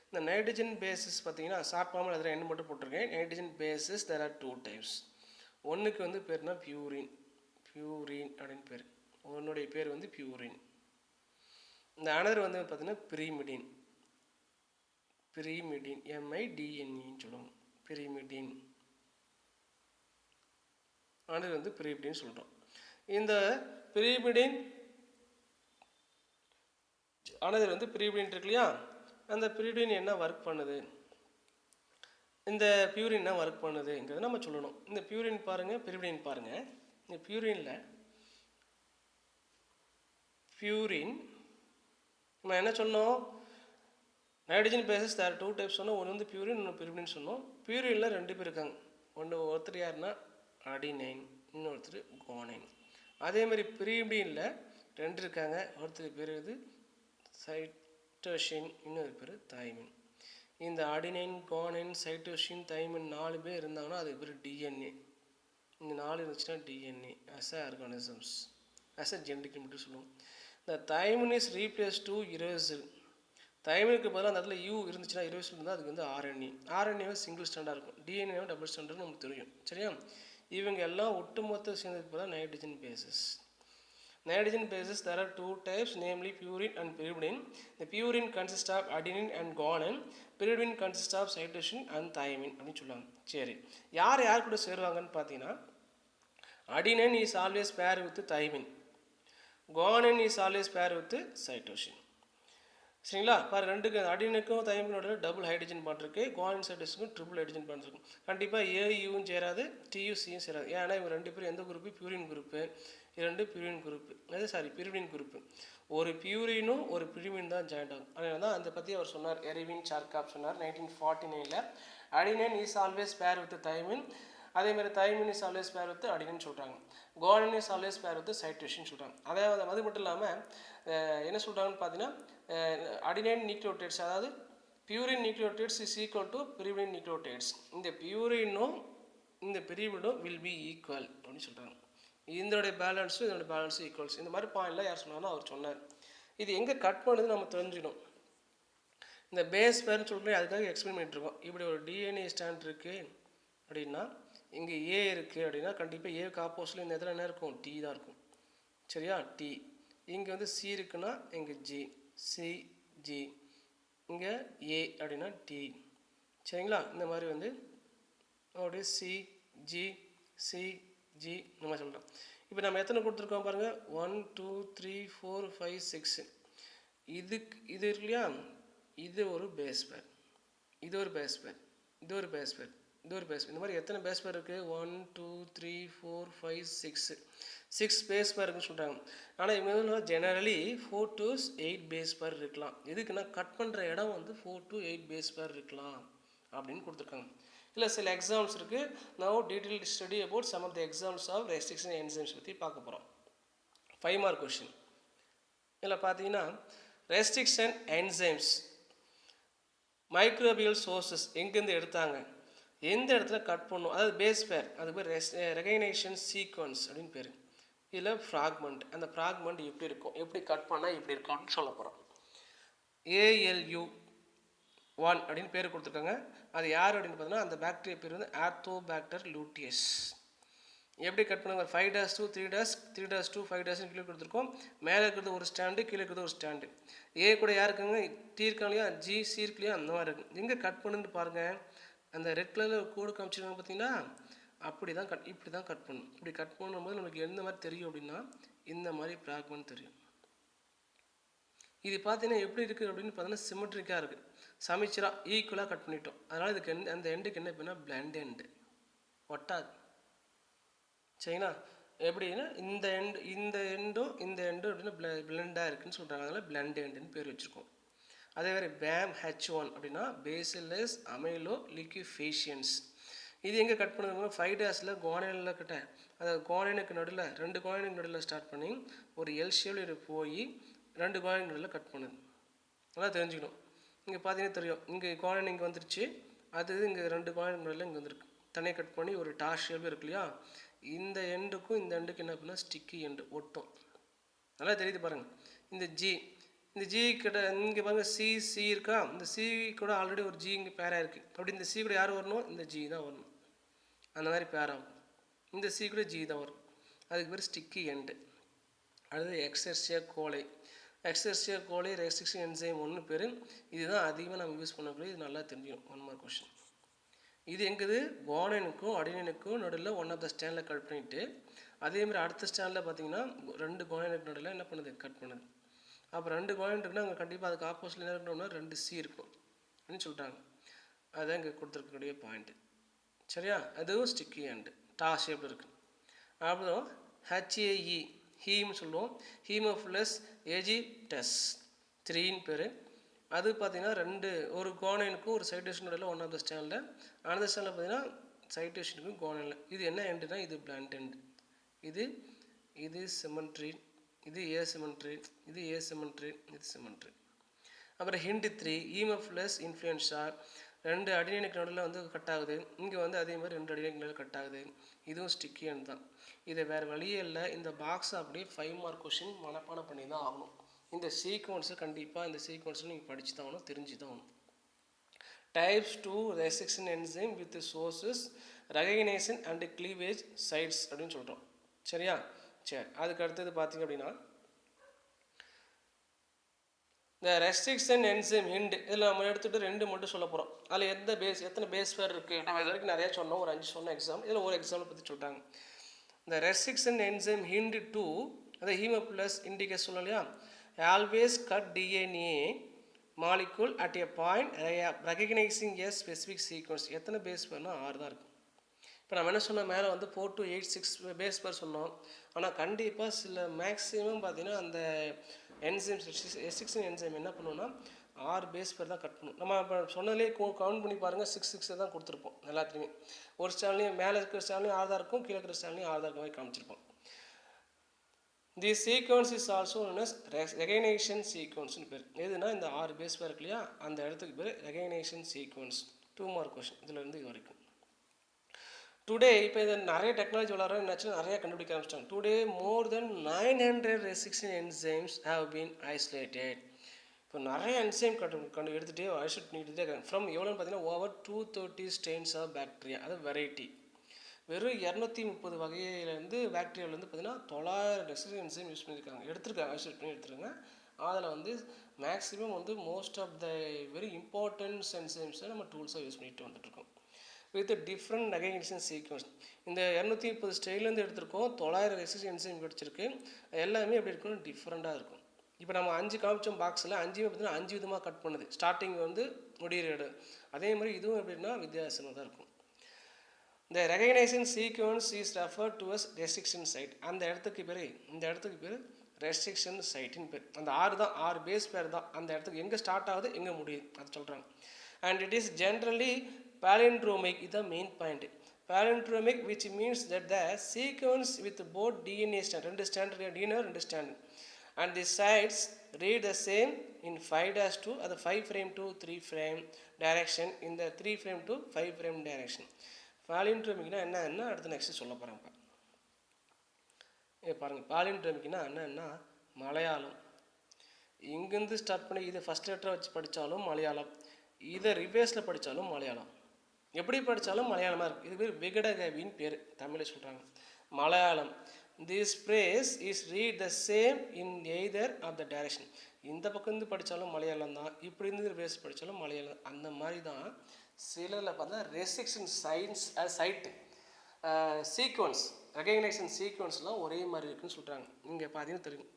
இந்த நைட்ரஜன் பேசஸ் பார்த்தீங்கன்னா ஷார்ட் ஃபார்மில் அதில் என்ன மட்டும் போட்டிருக்கேன். Nitrogen bases there are 2 types. ஒன்றுக்கு வந்து பேர்னா பியூரின் அப்படின்னு பேர். ஒன்னுடைய பேர் வந்து பியூரின். இந்த அனதர் வந்து பார்த்தீங்கன்னா பிரிமிடின் MIDNEன்னு சொல்லுவோம். பிரிமிடின் அனதர் வந்து பிரிமிடின்னு சொல்கிறோம். இந்த பிரிமிடின் அனதர் வந்து பிரிமிடின் இருக்கு இல்லையா, அந்த பிரிமிடின் என்ன ஒர்க் பண்ணுது இந்த பியூரின் என்ன ஒர்க் பண்ணுதுங்கிறத நம்ம சொல்லணும். இந்த பியூரின் பாருங்கள், பிரிவிடின் பாருங்கள். இந்த பியூரினில் நம்ம என்ன சொன்னோம், நைட்ரஜன் பேசஸ் தேர் 2 டைப்ஸ் சொன்னோம். ஒன்று வந்து பியூரின், இன்னொன்று பிரிவிடின் சொன்னோம். பியூரினில் 2 பேர் இருக்காங்க. ஒருத்தர் யாருன்னா அடினைன், இன்னொருத்தர் குவானைன். அதேமாதிரி பிரிவிடினில் 2 இருக்காங்க. ஒருத்தர் பேர் இது சைட்டோசின், இன்னொரு பேர் தைமின். இந்த அடினைன், குவானைன், சைட்டோசின், தைமின் 4 பேர் இருந்தாங்கன்னா அதுக்கு பேர் டிஎன்ஏ. இந்த 4 இருந்துச்சுன்னா DNA as a organisms, as a genetic மட்டும் சொல்லுவோம். இந்த thymine is replace to uracil. தைமினுக்கு பதிலாக அந்த இடத்துல யூ இருந்துச்சுன்னா யுரேசில் இருந்தால் அதுக்கு வந்து ஆர்என்ஏ. ஆர்என்ஏவை சிங்கிள் ஸ்டாண்டாக இருக்கும், டிஎன்ஏவை டபுள் ஸ்டாண்டர்ட் நமக்கு தெரியும். சரியா? இவங்க எல்லாம் ஒட்டுமொத்த சேர்ந்ததுக்கு பதிலாக nitrogen bases. Nitrogen bases, there are 2 types, namely purine and pyridine. The purine consists of adenine and guanine. Pyridine consists of cytosine and thymine அப்படின்னு சொல்லுவாங்க. சரி, யார் கூட சேருவாங்கன்னு பார்த்தீங்கன்னா, adenine is always paired with thymine. Guanine is always paired with cytosine. சரிங்களா? பாரு, ரெண்டுக்கு அடினுக்கும் தைமினோட double hydrogen bond இருக்குது, குவானின் சைட்டோசினுக்கும் ட்ரிபிள் ஹைட்ரஜன் பாண்ட் இருக்கும். கண்டிப்பாக ஏயும் சேராது, டியூசியும் சேராது. ஏன்னா இவங்க 2 பேரும் எந்த group? Purine group. 2 purine group, pyrimidine group. ஒரு பியூரினும் ஒரு பிரிவின் தான் ஜாயிண்ட் ஆகும். அதனால தான் அதை பற்றி அவர் சொன்னார், எரிவின் சார்காப் சொன்னார் 1949. Adenine is always pair with thymine, அதேமாதிரி thymine is always pair with adenine சொல்கிறாங்க. Guanine is always pair with cytosine சொல்கிறாங்க. அதாவது அது மட்டும் இல்லாமல் என்ன சொல்கிறாங்கன்னு பார்த்தீங்கன்னா, அடினைன் நியூக்ளியோடைட்ஸ், அதாவது purine nucleotides is equal to pyrimidine nucleotides. இந்த பியூரினும் இந்த பிரிவிடும் வில் பி ஈக்குவல் அப்படின்னு சொல்கிறாங்க. இதோடைய பேலன்ஸும் இதோடைய பேலன்ஸும் ஈக்குவல்ஸ். இந்த மாதிரி பாயிண்ட்லாம் யார் சொன்னாலும் அவர் சொன்னார். இது எங்கே கட் பண்ணுறது நம்ம தெரிஞ்சுக்கணும். இந்த பேஸ் பேர்னு சொல்லிட்டு அதுக்காக எக்ஸ்பிளைன் பண்ணிட்டுருக்கோம். இப்படி ஒரு டிஎன்ஏ ஸ்டாண்ட் இருக்குது அப்படின்னா, இங்கே ஏ இருக்குது அப்படின்னா கண்டிப்பாக ஏக்கு ஆப்போசிட்டில் இந்த இடத்துல என்ன இருக்கும்? டி தான் இருக்கும். சரியா? டி. இங்கே வந்து சி இருக்குன்னா இங்கே ஜி, சி ஜி. இங்கே ஏ அப்படின்னா டி. சரிங்களா? இந்த மாதிரி வந்து அப்படியே சி ஜி சி ஜி இந்த மாதிரி சொல்கிறோம். இப்போ நம்ம எத்தனை கொடுத்துருக்கோம் பாருங்கள், 1 2 3 4 5 6. இது இருக்கு இல்லையா? இது ஒரு பேஸ் பேர், இது ஒரு பேஸ் பேர், இது ஒரு பேஸ் பேர், இது ஒரு பேஸ். இந்த மாதிரி எத்தனை பேஸ் பேர் இருக்குது? 1 2 3 4 5 6 பேஸ் பேர் இருக்குன்னு சொல்கிறாங்க. ஆனால் இவங்க ஜெனரலி 4 to 8 பேஸ் பேர் இருக்கலாம். எதுக்குன்னா கட் பண்ணுற இடம் வந்து 4 to 8 பேஸ் பேர் இருக்கலாம் அப்படின்னு கொடுத்துருக்காங்க. இல்லை சில எக்ஸாம்ஸ் இருக்குது. Now detail study about some of the exams of restriction enzymes பற்றி பார்க்க போகிறோம். 5 மார்க் கொஷின். இதில் பார்த்தீங்கன்னா ரெஸ்ட்ரிக்ஷன் என்சைம்ஸ் மைக்ரோபியல் சோர்ஸஸ் எங்கேருந்து எடுத்தாங்க, எந்த இடத்துல கட் பண்ணும், அதாவது பேஸ் பேர், அது பேர் ரெகனைசேஷன் சீக்வன்ஸ் அப்படின்னு பேர். இதில் ஃப்ராக்மெண்ட், அந்த ஃப்ராக்மெண்ட் எப்படி இருக்கும், எப்படி கட் பண்ணால் எப்படி இருக்கும்னு சொல்ல போகிறோம். ALU1 அப்படின்னு பேர் கொடுத்துருக்காங்க. அது யார் அப்படின்னு பார்த்தோன்னா அந்த பாக்டீரியா பேர் வந்து ஆர்த்தோபாக்டர் லூட்டியஸ். எப்படி கட் பண்ணுங்க? 5' 3' 2 5' கீழே கொடுத்துருக்கோம். மேலே இருக்கிறது ஒரு ஸ்டாண்டு, கீழே இருக்கிறது ஒரு ஸ்டாண்டு. ஏ கூட யார் இருக்காங்க? டி இருக்காங்க, ஜி சி இருக்குல்லையா, அந்த மாதிரி இருக்குது. எங்கே கட் பண்ணுன்னு பாருங்கள். அந்த ரெட் கலரில் கோடு காமிச்சிருக்காங்க பார்த்தீங்கன்னா, அப்படி தான் இப்படி தான் கட் பண்ணணும். இப்படி கட் பண்ணும்போது நமக்கு எந்த மாதிரி தெரியும் அப்படின்னா இந்த மாதிரி ஃப்ராக்மெண்ட் தெரியும். இது பார்த்தீங்கன்னா எப்படி இருக்குது அப்படின்னு பார்த்தீங்கன்னா சிமெட்ரிக்காக இருக்குது, சமைச்சராக ஈக்குவலாக கட் பண்ணிட்டோம். அதனால் இதுக்கு அந்த எண்டுக்கு என்ன பண்ணால் பிளண்ட் எண்டு, ஒட்டாது. சரிங்களா? எப்படின்னா இந்த எண்டும் அப்படின்னா பிளெண்டாக இருக்குதுன்னு சொல்கிறாங்க. அதனால் பிளண்ட் எண்டுன்னு பேர் வச்சுருக்கோம். அதே மாதிரி BAMH1 அப்படின்னா பேசிலஸ் அமைலோ லிக்விஃபேஷியன்ஸ். இது எங்கே கட் பண்ணுறது? 5' குவானைனில் கிட்ட, அதாவது குவானைனுக்கு நடுவில் 2 குவானைனுக்கு நடுவில் ஸ்டார்ட் பண்ணி ஒரு எல் ஷேப்பில் போய் 2 குவானைனுக்கு நடுவில் கட் பண்ணுது. நல்லா தெரிஞ்சுக்கணும். இங்கே பார்த்தீங்கன்னா தெரியும், இங்கே குவானைன் இங்கே வந்துருச்சு, அது இங்கே 2 குவானைனுக்கு நடுவில் இங்கே வந்துருக்கு. தனியாக கட் பண்ணி ஒரு டாஸ் ஷேப் இருக்கு இல்லையா, இந்த எண்டுக்கும் இந்த எண்டுக்கு என்ன பண்ணால் ஸ்டிக்கி எண்டு ஒட்டும். நல்லா தெரியுது பாருங்கள். இந்த ஜி கிட்ட இங்கே பாருங்கள், சி இருக்கா, இந்த சி கூட ஆல்ரெடி ஒரு ஜி இங்கே பேராக இருக்குது. அப்படி இந்த சி கூட யார் வரணும்? இந்த ஜி தான் வரணும். அந்த மாதிரி பேராகும். இந்த சி கூட ஜி தான் வரும். அதுக்கு பேர் ஸ்டிக்கி எண்டு. அடுத்து எக்ஸெர்சியா கோலை ரெஸ்ட்ரிக்ஷன் என்சைம் 1 பேர். இதுதான் அதிகமாக நம்ம யூஸ் பண்ணக்கூடிய, இது நல்லா தெரிஞ்சுக்கணும். 1 மார்க் கொஷின். இது எங்குது? குவானைனுக்கும் அடினைனுக்கும் நடுவில் ஒன் ஆஃப் த ஸ்டாண்டில் கட் பண்ணிவிட்டு, அதேமாதிரி அடுத்த ஸ்டாண்டில் பார்த்தீங்கன்னா 2 குவானைனுக்கு நடுவில் என்ன பண்ணுது? கட் பண்ணுது. அப்போ 2 குவானைன் இருக்குன்னா அங்கே கண்டிப்பாக அதுக்கு ஆப்போசிட்டில் என்ன இருக்கணும்னா 2 சி இருக்கும் அப்படின்னு சொல்லிட்டாங்க. அதுதான் இங்கே கொடுத்துருக்கக்கூடிய பாயிண்ட்டு. சரியா? அதுவும் ஸ்டிக்கி அண்டு டா ஷேப்பில் இருக்குது. அப்புறம் ஹெச்ஏஇ ஹீம்னு சொல்லுவோம். ஹீமோஃபிலஸ் எஜிப்டஸ் 3ன்னு பேர். அது பார்த்தீங்கன்னா ஒரு கோனைனுக்கும் ஒரு சைட்டேஷன் இடையில ஒன் ஆஃப் த ஸ்டாண்டில், அனதர் ஸ்டாண்டில் பார்த்தீங்கன்னா சைட்டேஷனுக்கும் கோனைனில். இது என்ன எண்டுனா இது பிளான்ட் எண்டு. இது சிமெண்ட்ரி, இது ஏசிமெண்ட்ரி, இது ஏசிமெண்ட்ரி, இது சிமெண்ட்ரி. அப்புறம் ஹிண்ட் 3 ஹீமோஃபிலஸ் இன்ஃப்ளூயன்ஸா 2 அடினினுக்கு நடுவில் வந்து கட் ஆகுது. இங்கே வந்து அதே மாதிரி 2 அடினினுக்கு நடுவில் கட் ஆகுது. இதுவும் ஸ்டிக்கி அண்ட் தான். இதை வேறு வழியே இல்லை, இந்த பாக்ஸ் அப்படியே 5 மார்க் கொஷின் மனப்பாடம் பண்ணி தான் ஆகணும். இந்த சீக்வன்ஸு கண்டிப்பாக இந்த சீக்வன்ஸு நீங்கள் படித்து தான் ஆகணும், தெரிஞ்சு தான் ஆகணும். Types 2 restriction enzyme with sources recognition and cleavage sites அப்படின்னு சொல்கிறோம். சரியா? சரி, அதுக்கு அடுத்தது பார்த்தீங்க அப்படின்னா இந்த ரெஸ்ட்ரிக்ஷன் என்சைம் ஹிண்ட் இதில் நம்ம எடுத்துகிட்டு 2 மட்டும் சொல்ல போகிறோம். அதில் எத்தனை பேஸ் பேர் இருக்குது நம்ம இது வரைக்கும் நிறையா சொன்னோம், ஒரு 5 சொன்ன எக்ஸாம். இதில் ஒரு எக்ஸாம்பிள் பற்றி சொல்லிட்டாங்க. இந்த ரெஸ்ட்ரிக்ஷன் என்சைம் ஹிண்ட் 2 அதை ஹீமோஃபிலஸ் இண்டிகேட் சொல்லலாம் இல்லையா? Always cut DNA molecule at a point recognising a specific sequence. எத்தனை பேஸ் பேர்னா 6 தான் இருக்குது. இப்போ நம்ம என்ன சொன்னோம், மேலே வந்து 4 to 8 6 பேஸ் பேர் சொன்னோம். ஆனால் கண்டிப்பாக சில மேக்ஸிமம் பார்த்தீங்கன்னா அந்த என்சைம் ரெஸ்ட்ரிக்ஷன் என்சைம் என்ன பண்ணுவோம்னா 6 பேஸ் பேர் தான் கட் பண்ணும். நம்ம இப்போ சொன்னதுலேயே கவுண்ட் பண்ணி பாருங்கள், 6 தான் கொடுத்துருப்போம் எல்லாத்துலேயுமே. ஒரு ஸ்டாண்ட்லேயும் மேலே இருக்கிற ஸ்டாண்ட்லேயும் 6 தான் இருக்கும், கீழே இருக்கிற ஸ்டாண்ட்லேயும் 6 தான் இருக்க மாதிரி காமிச்சிருப்போம். The sequence is also known as recognition சீக்வன்ஸ்னு பேர். எதுனா இந்த 6 பேஸ் பேர் இருக்கு இல்லையா, அந்த இடத்துக்கு பேர் ரெகக்னேஷன் சீக்வன்ஸ். 2 மார்க் கொஷின் இதுலேருந்து இது வரைக்கும். டுடே இப்போ இது நிறைய டெக்னாலஜி வளர என்னாச்சு, நிறைய கண்டுபிடிக்க ஆரம்பிச்சிட்டாங்க. Today more then 900 restriction enzymes have been isolated. இப்போ நிறைய என்சைம் எடுத்துகிட்டே ஐசோலேட் பண்ணிக்கிட்டே இருக்காங்க. ஃப்ரம் எவ்வளோன்னு பார்த்தீங்கன்னா ஓவர் 230 ஸ்ட்ரெயின்ஸ் ஆஃப் பாக்டீரியா, அது வெரைட்டி. வெறும் 230 வகையிலேருந்து பாக்டீரியாவிலேருந்து பார்த்தீங்கன்னா 900 ரெஸ்ட்ரிக்ஷன் என்சைம் யூஸ் பண்ணியிருக்காங்க, ஐசோலேட் பண்ணி எடுத்துருக்காங்க. அதில் வந்து மேக்ஸிமம் வந்து most of the very important என்சைம்ஸை நம்ம டூல்ஸாக யூஸ் பண்ணிட்டு வந்துட்டுருக்கோம். With different recognition sequence. இந்த 230 ஸ்டைலேருந்து எடுத்திருக்கோம், 900 ரெஸ்ட்ரிக்ஷன் என்சைம் கிடச்சிருக்கு. எல்லாமே எப்படி இருக்குன்னு டிஃப்ரெண்ட்டாக இருக்கும். இப்போ நம்ம 5 காமிச்சோம் பாக்ஸில், 5 பார்த்தீங்கன்னா 5 விதமாக கட் பண்ணுது. ஸ்டார்டிங் வந்து முடிகிற இடம் அதே மாதிரி இதுவும் எப்படின்னா வித்தியாசமாக தான் இருக்கும். இந்த recognition sequence is refer to as restriction site. அந்த இடத்துக்கு பேர் ரெஸ்ட்ரிக்ஷன் சைட்டுன்னு பேர். அந்த 6 பேஸ் பேர் தான் அந்த இடத்துக்கு எங்கே ஸ்டார்ட் ஆகுது எங்கே முடியுது அது சொல்கிறாங்க. And it is generally palindromic is the main point. Palindromic, which means that the sequence with both DNA strand, DNA strand, and the sides read the same in 5-2 at the 5' to 3' direction, in the 3' to 5' direction. Palindromic என்ன அடுத்து next சொல்ல போகிறேன். பாருங்க, பாலிண்ட்ரோமிக்னா என்னன்னா மலையாளம். இங்கேருந்து start பண்ணி இதை first லெட்டரை வச்சு படித்தாலும் மலையாளம், இதை ரிவேர்ஸில் படித்தாலும் மலையாளம், எப்படி படித்தாலும் மலையாளமாக இருக்குது. இது பேர் விகடகவின்னு பேர், தமிழில் சொல்கிறாங்க Malayalam. This phrase is read the same in either of the direction. இந்த பக்கம் இருந்து படித்தாலும் மலையாளம் தான், இப்படி இருந்து ரிவேர்ஸ் படித்தாலும் மலையாளம். அந்த மாதிரி தான் சிலரில் பார்த்தா ரெஸ்ட்ரிக்ஷன் சைட்டு சீக்வன்ஸ் ரெகக்னைசேஷன் சீக்வன்ஸ்லாம் ஒரே மாதிரி இருக்குன்னு சொல்கிறாங்க. இங்கே பார்த்தீங்கன்னா தெரியும்,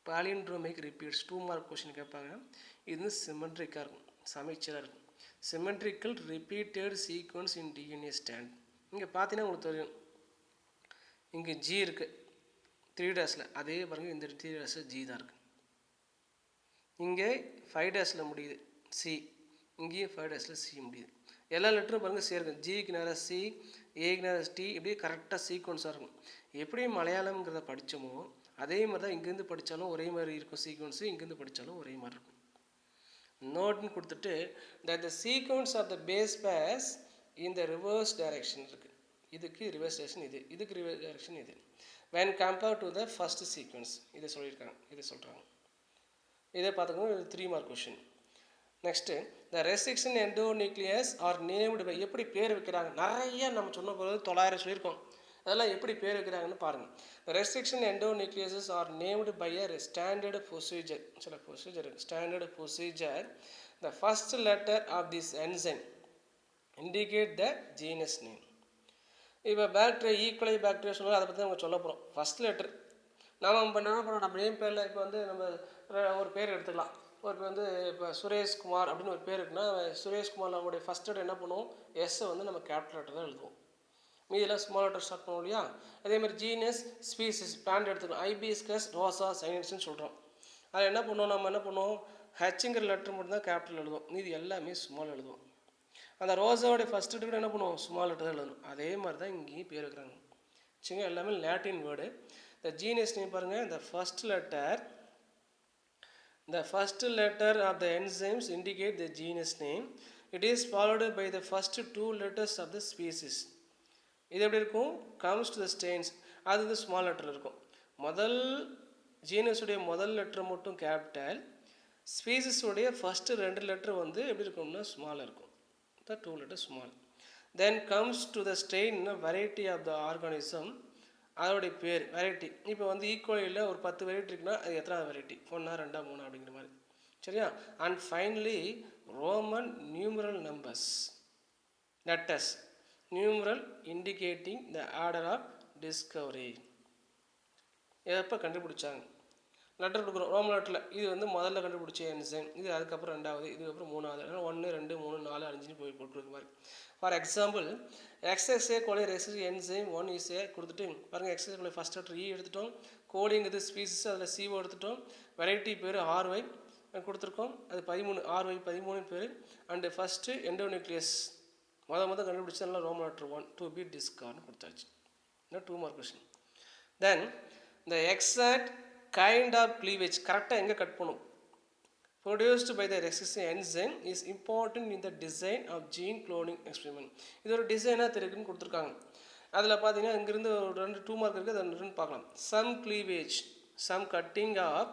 பாலிண்ட்ரோமிக் ரிப்பீட்ஸ் 2 மார்க் கொஷின் கேட்பாங்க. இது சிமெட்ரிக்காக இருக்கும், சமைச்சராக இருக்கும். Symmetrical repeated sequence in DNA stand. இங்கே பார்த்தீங்கன்னா உங்களுக்கு தெரியும், இங்கே ஜி இருக்குது 3' அதே பாருங்கள், இந்த 3' ஜி தான் இருக்குது. இங்கே 5' முடியுது சி, இங்கேயும் 5' சி முடியுது. எல்லா லெட்டரும் பாருங்கள் சேர்க்கும், ஜிக்கு நேராக சி, ஏக்கு நேராக டி, இப்படி கரெக்டாக சீக்வன்ஸாக இருக்கும். எப்படி மலையாளம்ங்கிறத படித்தோமோ அதே மாதிரி தான் இங்கேருந்து படித்தாலும் ஒரே மாதிரி இருக்கும் சீக்வன்ஸு, இங்கேருந்து படித்தாலும் ஒரே மாதிரி இருக்கும். நோட்னு கொடுத்துட்டு that the sequence of the base pairs in the reverse direction இருக்குது. இதுக்கு ரிவர்ஸ் டைரக்ஷன் இது, இதுக்கு ரிவர்ஸ் டைரக்ஷன் இது. when compared to the first sequence இதை சொல்லியிருக்காங்க, இதை சொல்கிறாங்க. இதை பார்த்துக்கணும், இது 3 mark question. Next the restriction endonucleus are named by, எப்படி பேர் வைக்கிறாங்க நிறைய நம்ம சொன்ன போது 900 சொல்லியிருக்கோம், அதெல்லாம் எப்படி பேர் வைக்கிறாங்கன்னு பாருங்கள். Restriction endonucleases are named by a standard procedure. சில ப்ரொசீஜர் இருக்குது, standard procedure. The first letter of this enzyme indicate the genus name. இப்போ பாக்டீரியா ஈக்குவலை பாக்டீரியா சொன்னால் அதை பற்றி நம்ம சொல்ல போகிறோம். ஃபஸ்ட் லெட்டர் நம்ம இப்போ என்ன பண்ணுறோம், நம்ம நேம் பேரில் இப்போ வந்து நம்ம ஒரு பேர் எடுத்துக்கலாம், ஒரு வந்து இப்போ சுரேஷ்குமார் அப்படின்னு ஒரு பேர் இருக்குன்னா சுரேஷ்குமார் நம்மளுடைய ஃபஸ்ட் லெட்டர் என்ன பண்ணுவோம், எஸ்ஸை வந்து நம்ம கேபிட்டல் லெட்டர் தான் எழுதுவோம். மீதியெல்லாம் ஸ்மால் லெட்டர் ஸ்டார்ட் பண்ணுவோம் இல்லையா. அதேமாதிரி ஜீனஸ் ஸ்பீசிஸ் பிளான்ட் எடுத்துக்கணும். ஐபிஸ்கஸ் ரோசா சைனஸ்ன்னு சொல்கிறோம். அதில் என்ன பண்ணுவோம், நம்ம என்ன பண்ணுவோம், ஹெச்ங்கிற லெட்டர் மட்டும்தான் கேபிட்டல் எழுதுவோம், மீதி எல்லாமே ஸ்மால் எழுதுவோம். அந்த ரோசாவோடைய ஃபஸ்ட் லெட்டர் கூட என்ன பண்ணுவோம், ஸ்மால் லெட்டர் தான் எழுதணும். அதே மாதிரி தான் இங்கேயும் பேர் வைக்கிறாங்க. சரிங்க, எல்லாமே லாட்டின் வேர்டு. இந்த ஜீனஸ் நேம் பாருங்கள், இந்த first letter of the enzymes indicate the genus name. It is followed by the first two letters of the species. இது எப்படி இருக்கும், comes to the stains, அது வந்து ஸ்மால் லெட்டர் இருக்கும். முதல் ஜீனஸுடைய முதல் லெட்டர் மட்டும் கேபிட்டல், ஸ்பீசிஸுடைய ஃபஸ்ட்டு 2 லெட்டர் வந்து எப்படி இருக்கும்னா ஸ்மால் இருக்கும். The 2 letters small. Then comes to the strain, variety of the organism, அதோடைய பேர் வெரைட்டி. இப்போ வந்து ஈக்குவலியில் ஒரு 10 வெரைட்டி இருக்குன்னா அது எத்தனை வெரைட்டி, 1 2 3 அப்படிங்கிற மாதிரி. சரியா. And finally Roman numeral numbers letters, numeral indicating the order of discovery. எப்போ கண்டுபிடிச்சாங்க லெட்டர் கொடுக்குறோம் ரோமன் லெட்டரில், இது வந்து முதல்ல கண்டுபிடிச்ச என்சைம், இது அதுக்கப்புறம் 2வது, இதுக்கப்புறம் 3வது, 1 2 3 4 5 போய் போட்டுருக்க மாதிரி. ஃபார் எக்ஸாம்பிள் எக்ஸ்எஸ்ஏ கோலி ரெசிஸ் என்சைம் 1 இஸ்ஏ கொடுத்துட்டு பாருங்கள், Escherichia coli first letter E எடுத்துட்டோம், கோலிங்கிறது ஸ்பீசிஸ், அதில் சிஓ எடுத்துட்டோம், வெரைட்டி பேர் ஆர்ஒய் கொடுத்துருக்கோம், அது 13 ஆர்ஒய் 13 பேர். அண்டு ஃபஸ்ட்டு எண்டோநியூக்ளியஸ் முதல் கண்டுபிடிச்சதுனால ரோமன் லெட்டர் 1 டு பி டிஸ்கார்ட்னு கொடுத்தாச்சு. இன்னும் 2 மார்க் கொஸ்டின். தென் இந்த எக்ஸாக்ட் கைண்ட் ஆஃப் cleavage கரெக்டாக எங்கே கட் பண்ணும், produced by the resistant enzyme is important in the design of gene cloning experiment. இது ஒரு டிசைனாக தெரியுதுன்னு கொடுத்துருக்காங்க. அதில் பார்த்தீங்கன்னா இங்கேருந்து ஒரு 2 மார்க் இருக்குது, அதை 2 பார்க்கலாம். some cleavage, some cutting of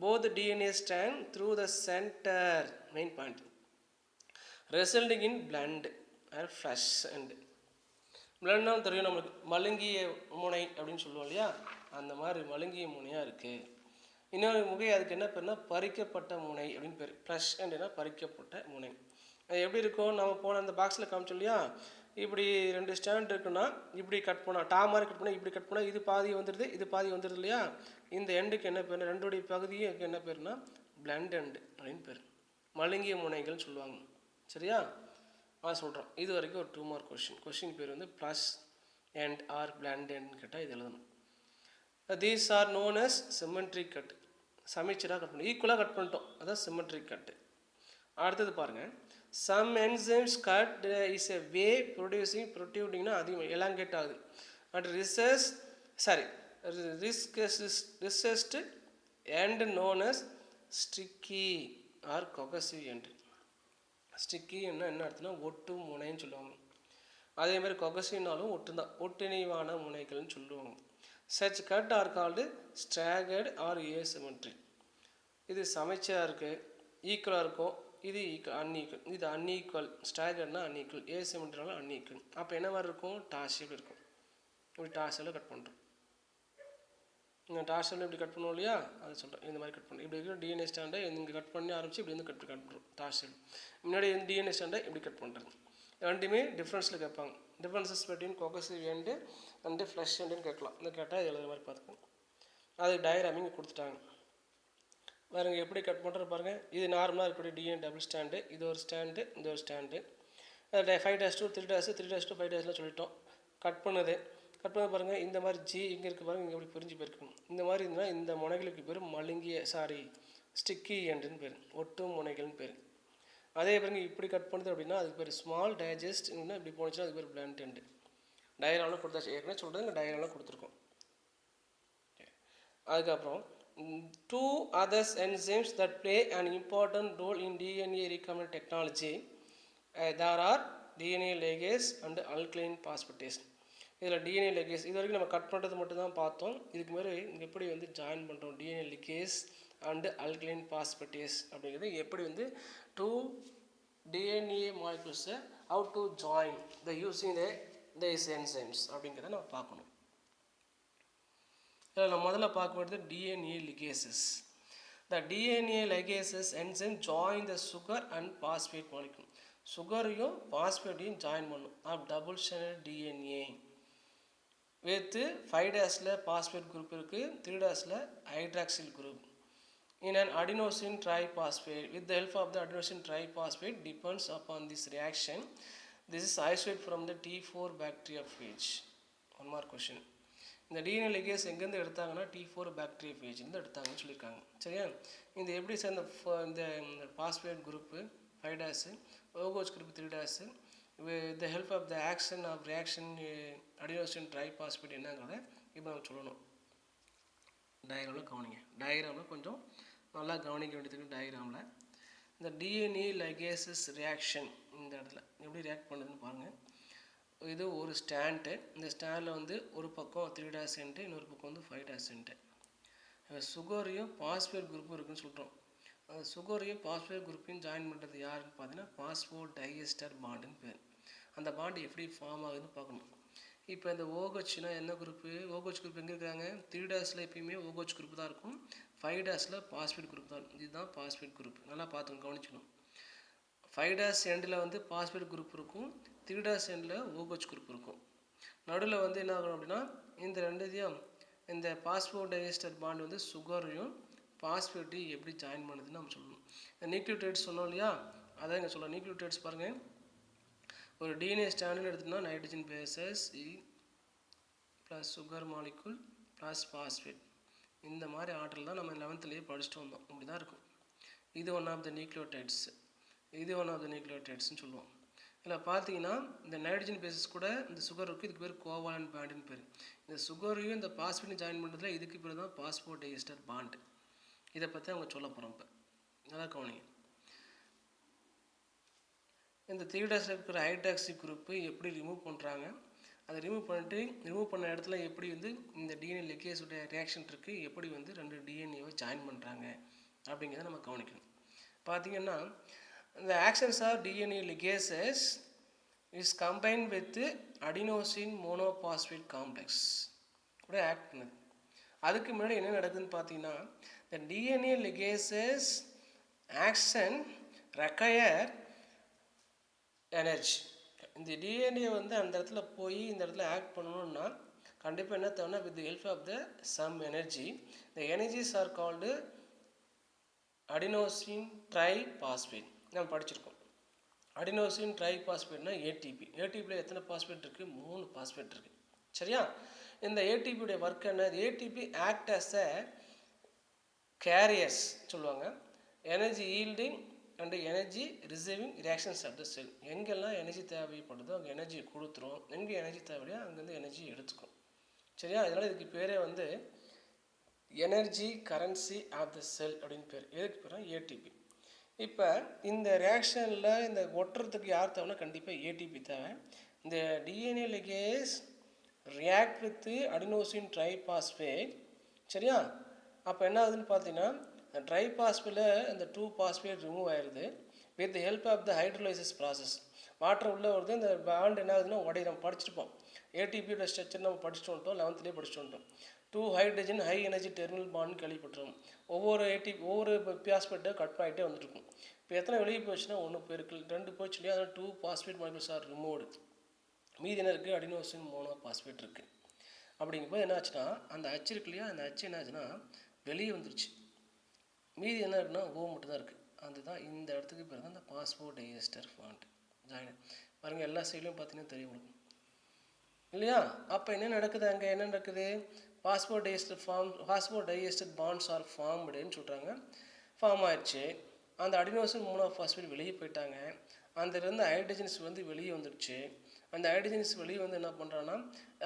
both DNA strand through the center, main point, resulting in blend or flush end. பிளட்னால் தெரியும் நம்மளுக்கு, மழுங்கிய முனை அப்படின்னு சொல்லுவோம் இல்லையா, அந்த மாதிரி மழுங்கிய முனையாக இருக்குது. இன்னொரு முகை அதுக்கு என்ன பேர்னா பறிக்கப்பட்ட முனை அப்படின்னு பேர். ப்ளஷ் அண்ட்னா பறிக்கப்பட்ட முனை. அது எப்படி இருக்கும், நம்ம போன அந்த பாக்ஸில் காமிச்சோம் இல்லையா, இப்படி 2 ஸ்டாண்ட் இருக்குன்னா இப்படி கட் பண்ணால் டா மாதிரி கட் பண்ணால் இப்படி கட் பண்ணால் இது பாதி வந்துடுது, இது பாதி வந்துடுது இல்லையா. இந்த எண்டுக்கு என்ன பேர்னா, ரெண்டுடைய பகுதியும் என்ன பேர்னா பிளண்ட் எண்டு அப்படின்னு பேர், மழுங்கிய முனைகள்னு சொல்லுவாங்க. சரியா, சொல்கிறோம். இது வரைக்கும் ஒரு 2 மார்க் கொஷின். கொஷின் பேர் வந்து ப்ளஸ் எண்ட் ஆர் பிளண்ட் எண்ட்னு கேட்டால் இது எழுதணும். These are known as symmetric cut. சமச்சீராக கட் பண்ணி ஈக்குவலாக கட் பண்ணிட்டோம், அதான் சிமெட்ரிக் கட்டு. அடுத்தது பாருங்கள், some enzymes cut is a way producing ப்ரொடியூட்டிங்னா அதிகம் எலாங்கேட் ஆகுது. And recessed end known as sticky or cohesive end. ஸ்டிக்கின்னா என்ன அர்த்தம்னா ஒட்டு முனைன்னு சொல்லுவாங்க. அதேமாதிரி கொகசிவ்னாலும் ஒட்டு தான், ஒட்டுணிவான முனைகள்னு சொல்லுவாங்க. Such cut are called staggered or asymmetric. இது சமச்சீராக இருக்குது, ஈக்குவலாக இருக்கும், இது அன்ஈக்குவல், இது அன்ஈக்குவல். ஸ்டாகர்ட்னா அன்ஈக்குவல், ஏசிமெட்ரினாலும் அன்ஈக்குவல். அப்போ என்ன மாதிரி இருக்கும், டார்ஷியல் இருக்கும். இப்படி டார்ஷியலில் கட் பண்ணுறோம். இங்கே டார்ஷியல் இப்படி கட் பண்ணுவோம் இல்லையா, அதை சொல்கிறேன். இந்த மாதிரி கட் பண்ணுறோம். இப்படி இருக்கிற டிஎன்ஏ ஸ்டாண்டை இங்கே கட் பண்ணி ஆரம்பிச்சு இப்படி வந்து கட் பண்ணுறோம் டார்ஷியல். முன்னாடி டிஎன்ஏ ஸ்டாண்டை இப்படி கட் பண்ணுறது. ரெண்டுமே டிஃப்ரென்ஸில் கேட்பாங்க. Differences between cohesive end and flush எண்டுன்னு கேட்கலாம். இந்த கேட்டால் எழுதுற மாதிரி பார்த்துக்கோங்க. அது டயக்ராமிங் கொடுத்துட்டாங்க பாருங்க, எப்படி கட் பண்ணுறது பாருங்கள். இது நார்மலாக இருக்கக்கூடிய டிஎன்ஏ டபுள் ஸ்டாண்டு, இது ஒரு ஸ்டாண்டு, இந்த ஒரு ஸ்டாண்டு. 5' 3' 3' 5' சொல்லிட்டோம். கட் பண்ணது பாருங்கள், இந்த மாதிரி ஜி இங்கே இருக்குது பாருங்கள், இங்கே எப்படி பிரிஞ்சு போயிருக்கணும். இந்த மாதிரி இருந்தால் இந்த முனைகளுக்கு பேர் ஸ்டிக்கி எண்டுன்னு பேர், ஒட்டும் முனைகள்னு பேர். அதே பாருங்க இப்படி கட் பண்ணுது அப்படின்னா அதுக்கு பேர் ஸ்மால் டைஜஸ்ட். இப்படி போனுச்சுன்னா அதுக்கு பேர் பிளான்ட் எண்டு. டயக்ராமில் கொடுத்தாச்சு, ஏற்கனவே சொல்கிறது இங்கே டயக்ராமில் கொடுத்துருக்கோம். அதுக்கப்புறம் 2 other enzymes that play an important role in DNA recombinant technology, there are DNA ligase and alkaline phosphatase. இதில் டிஎன்ஏ லிகேஸ் இது வரைக்கும் நம்ம கட் பண்ணுறது மட்டும் தான் பார்த்தோம். இதுக்கு மாதிரி எப்படி வந்து ஜாயின் பண்ணுறோம் DNA ligase and alkaline phosphatase அப்படிங்கிறது, எப்படி வந்து 2 DNA molecules how to join the using these enzymes அப்படிங்கிறத நம்ம பார்க்கணும். இதில் நம்ம முதல்ல பார்க்க வேண்டியது DNA ligases. The DNA ligases enzyme join the sugar and phosphate molecule. சுகரையும் பாஸ்பேட்டையும் ஜாயின் பண்ணும் of double stranded DNA with 5' phosphate group இருக்குது, 3' hydroxyl group. in an adenosine triphosphate. With the help of the adenosine triphosphate depends upon this reaction. This is isolated from the T4 bacteriophage. One more question. இந்த DNA ligase எங்கேருந்து எடுத்தாங்கன்னா T4 bacteriophage எடுத்தாங்கன்னு சொல்லியிருக்காங்க. சரியா? இந்த எப்படி sir இந்த phosphate group 5' OH group 3' with the help of the action of reaction adenosine triphosphate என்னங்கிறத இப்போ நம்ம சொல்லணும். டயக்ராமில் கவனிங்க. டயக்ராமில் கொஞ்சம் நல்லா கவனிக்க வேண்டியது. டயக்ராமில் இந்த டிஎன்ஏ லைகேசஸ் ரியாக்ஷன் இந்த இடத்துல எப்படி ரியாக்ட் பண்ணுதுன்னு பாருங்கள். இது ஒரு ஸ்டாண்டு. இந்த ஸ்டாண்டில் வந்து ஒரு பக்கம் 3' இன்னொரு பக்கம் வந்து 5'. சுகரையும் பாஸ்பேட் குரூப்பும் இருக்குதுன்னு சொல்கிறோம். அந்த சுகரையும் பாஸ்பேட் குரூப்பையும் ஜாயின் பண்ணுறது யாருன்னு பார்த்தீங்கன்னா பாஸ்போ டைஎஸ்டர் பாண்டுன்னு பேர். அந்த பாண்டு எப்படி ஃபார்ம் ஆகுதுன்னு பார்க்கணும். இப்போ இந்த OHனா என்ன குரூப்பு? OH குரூப் எங்கே இருக்காங்க? 3' எப்பயுமே OH குரூப் தான் இருக்கும். 5' பாஸ்பேட் குரூப் தான். இதுதான் பாஸ்பேட் குரூப். நல்லா பார்த்துக்கணும், கவனிச்சுக்கணும். 5' எண்டில் வந்து பாஸ்பேட் குரூப் இருக்கும். 3' எண்டில் OH குரூப் இருக்கும். நடுவில் வந்து என்ன ஆகும் அப்படின்னா இந்த ரெண்டுத்தையும் இந்த பாஸ்போ டைஎஸ்டர் பாண்ட் வந்து சுகரையும் பாஸ்பேட்டையும் எப்படி ஜாயின் பண்ணுதுன்னு நம்ம சொல்லணும். இந்த நியூக்ளியோடைட்ஸ் சொன்னோம் இல்லையா, அதான் இங்கே சொல்லலாம். நியூக்ளியோடைட்ஸ் பாருங்கள். ஒரு டிஎன்ஏ ஸ்டாண்டுன்னு எடுத்தோம்னா nitrogen bases plus sugar molecule plus phosphate. இந்த மாதிரி ஆற்றல் தான் நம்ம 11th படிச்சுட்டு வந்தோம். இப்படி தான் இருக்கும். இது ஒன் ஆஃப் த நியூக்ளியோடைட்ஸ். இது ஒன் ஆஃப் த நியூக்ளியோடைட்ஸ்னு சொல்லுவோம். இதில் பார்த்தீங்கன்னா இந்த நைட்ரஜன் பேசஸ் கூட இந்த சுகர் இருக்குது. இதுக்கு பேர் கோவாலன்ட் பாண்டுன்னு பேர். இந்த சுகரையும் இந்த பாஸ்பேட்டையும் ஜாயின் பண்ணுறதுல இதுக்கு பேர் தான் பாஸ்போ டைஎஸ்டர் பாண்டு. இதை பற்றி அவங்க சொல்ல போகிறோம். இப்போ நல்லா கவனிங்க. இந்த 3' இருக்கிற ஹைட்ராக்சி குரூப்பு எப்படி ரிமூவ் பண்ணுறாங்க, அதை ரிமூவ் பண்ண இடத்துல எப்படி வந்து இந்த டிஎன்ஏ லிகேஸோட ரியாக்ஷன் இருக்குது, எப்படி வந்து 2 டிஎன்ஏவை ஜாயின் பண்ணுறாங்க அப்படிங்கிறத நம்ம கவனிக்கணும். பார்த்தீங்கன்னா the actions of DNA ligases is combined with adenosine monophosphate complex கூட ஆக்ட் பண்ணுது. அதுக்கு முன்னாடி என்ன நடக்குதுன்னு பார்த்தீங்கன்னா the DNA ligases action require energy. இந்த டிஎன்ஏ வந்து அந்த இடத்துல போய் இந்த இடத்துல ஆக்ட் பண்ணணும்னா கண்டிப்பாக என்ன தேவைன்னா with the help of the some energy. The energies are called adenosine triphosphate. நம்ம படிச்சிருக்கோம். Adenosine ட்ரைபாஸ்பேட்னா ATP. ஏடிபியில் எத்தனை பாஸ்பேட் இருக்குது? 3 பாஸ்பேட் இருக்குது. சரியா? இந்த ஏடிபியுடைய ஒர்க் என்ன? ATP act as a carriers சொல்லுவாங்க. Energy yielding and energy receiving reactions at the cell. எங்கெல்லாம் எனர்ஜி தேவைப்படுதோ அங்கே எனர்ஜி கொடுத்துரும். எங்கே எனர்ஜி தேவையோ அங்கேருந்து எனர்ஜி எடுத்துக்கும். சரியா? இதனால் இதுக்கு பேரே வந்து எனர்ஜி கரன்சி ஆஃப் த செல் அப்படின்னு பேர். எதுக்கு பேர்? ஏடிபி. இப்போ இந்த ரியாக்ஷனில் இந்த ஒட்டுறதுக்கு யார் தேவைன்னா கண்டிப்பாக ஏடிபி தேவை. இந்த DNA ligase react with adenosine triphosphate. சரியா? அப்போ என்ன ஆகுதுன்னு பார்த்தீங்கன்னா ட்ரைபாஸ்பேட்டில் இந்த 2 பாஸ்பேட் ரிமூவ் ஆயிடுது. With help of the hydrolysis process. Water உள்ளே வருது. இந்த பாண்ட் என்ன ஆகுதுன்னா உடைய நம்ம படிச்சிருப்போம். ஏடிபியோட ஸ்ட்ரக்சர் நம்ம படிச்சுட்டு வந்துட்டோம். 11th படிச்சுட்டு வந்துட்டோம். 2 hydrogen high energy terminal bond கேள்விப்பட்டிருக்கோம். ஒவ்வொரு பாஸ்பேட்டை கட் ஆகிட்டே வந்துட்டுருக்கும். இப்போ எத்தனை வெளியே போச்சுன்னா 1 போயிருக்கு, 2 போச்சு இல்லையா? அதில் 2 பாஸ்பேட் மாலிகுல்ஸ் ஆர் ரிமூவ்டு. மீதி என்ன இருக்குது? அடினோசின் மோனோ பாஸ்பேட் இருக்குது. அப்படிங்கும்போது என்ன ஆச்சுன்னா அந்த அச்சு இருக்கு இல்லையா, அந்த அச்சு என்ன ஆச்சுன்னா வெளியே வந்துருச்சு. மீதி என்ன இருக்குன்னா ஓ மட்டும் தான் இருக்குது. அதுதான் இந்த இடத்துக்கு பேர் தான் இந்த பாஸ்போ டைஎஸ்டர் பாண்ட் ஜாயின். பாருங்கள், எல்லா சைட்லையும் பார்த்தீங்கன்னா தெரியும் உங்களுக்கு இல்லையா? அப்போ என்ன நடக்குது? அங்கே என்ன நடக்குது? பாஸ்போ டைஎஸ்டர் பாண்ட்ஸ் ஆர் ஃபார்ம்டுன்னு சொல்கிறாங்க. ஃபார்ம் ஆயிடுச்சு. அந்த அடினோசின் மோனோபாஸ்பேட் வெளியே போயிட்டாங்க. அந்த இருந்த ஹைட்ரஜன்ஸ் வந்து வெளியே வந்துடுச்சு. அந்த ஹைட்ரஜன்ஸ் வெளியே வந்து என்ன பண்ணுறான்னா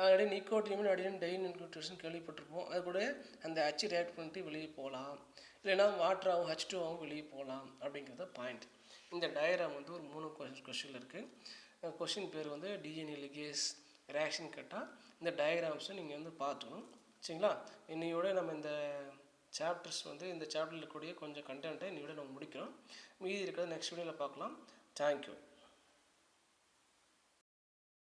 ஆல்ரெடி நிக்கோட்டினியம் அடினன் டை நியூக்ளியோடைட்ஸ்னு கேள்விப்பட்டிருப்போம். அது கூட அந்த அச்சு ரியாக்ட் பண்ணிட்டு வெளியே போகலாம், இல்லைன்னா வாட்டராகவும் H2ஆகவும் வெளியே போகலாம் அப்படிங்கிறத பாயிண்ட். இந்த டயக்ராம் வந்து ஒரு 3 கொஸ்டின் இருக்குது. கொஸ்டின் பேர் வந்து டிஎன்ஏ லிகேஸ் ரியாக்ஷன் கேட்டால் இந்த டயக்ராம்ஸை நீங்கள் வந்து பார்த்துக்கணும். சரிங்களா? இன்னையோட நம்ம இந்த சாப்டர்ஸ் வந்து இந்த சாப்டரில் இருக்கக்கூடிய கொஞ்சம் கண்டென்ட்டை இன்னையோட நம்ம முடிக்கிறோம். மீதி இருக்கிறத நெக்ஸ்ட் வீடியோவில் பார்க்கலாம். தேங்க்யூ.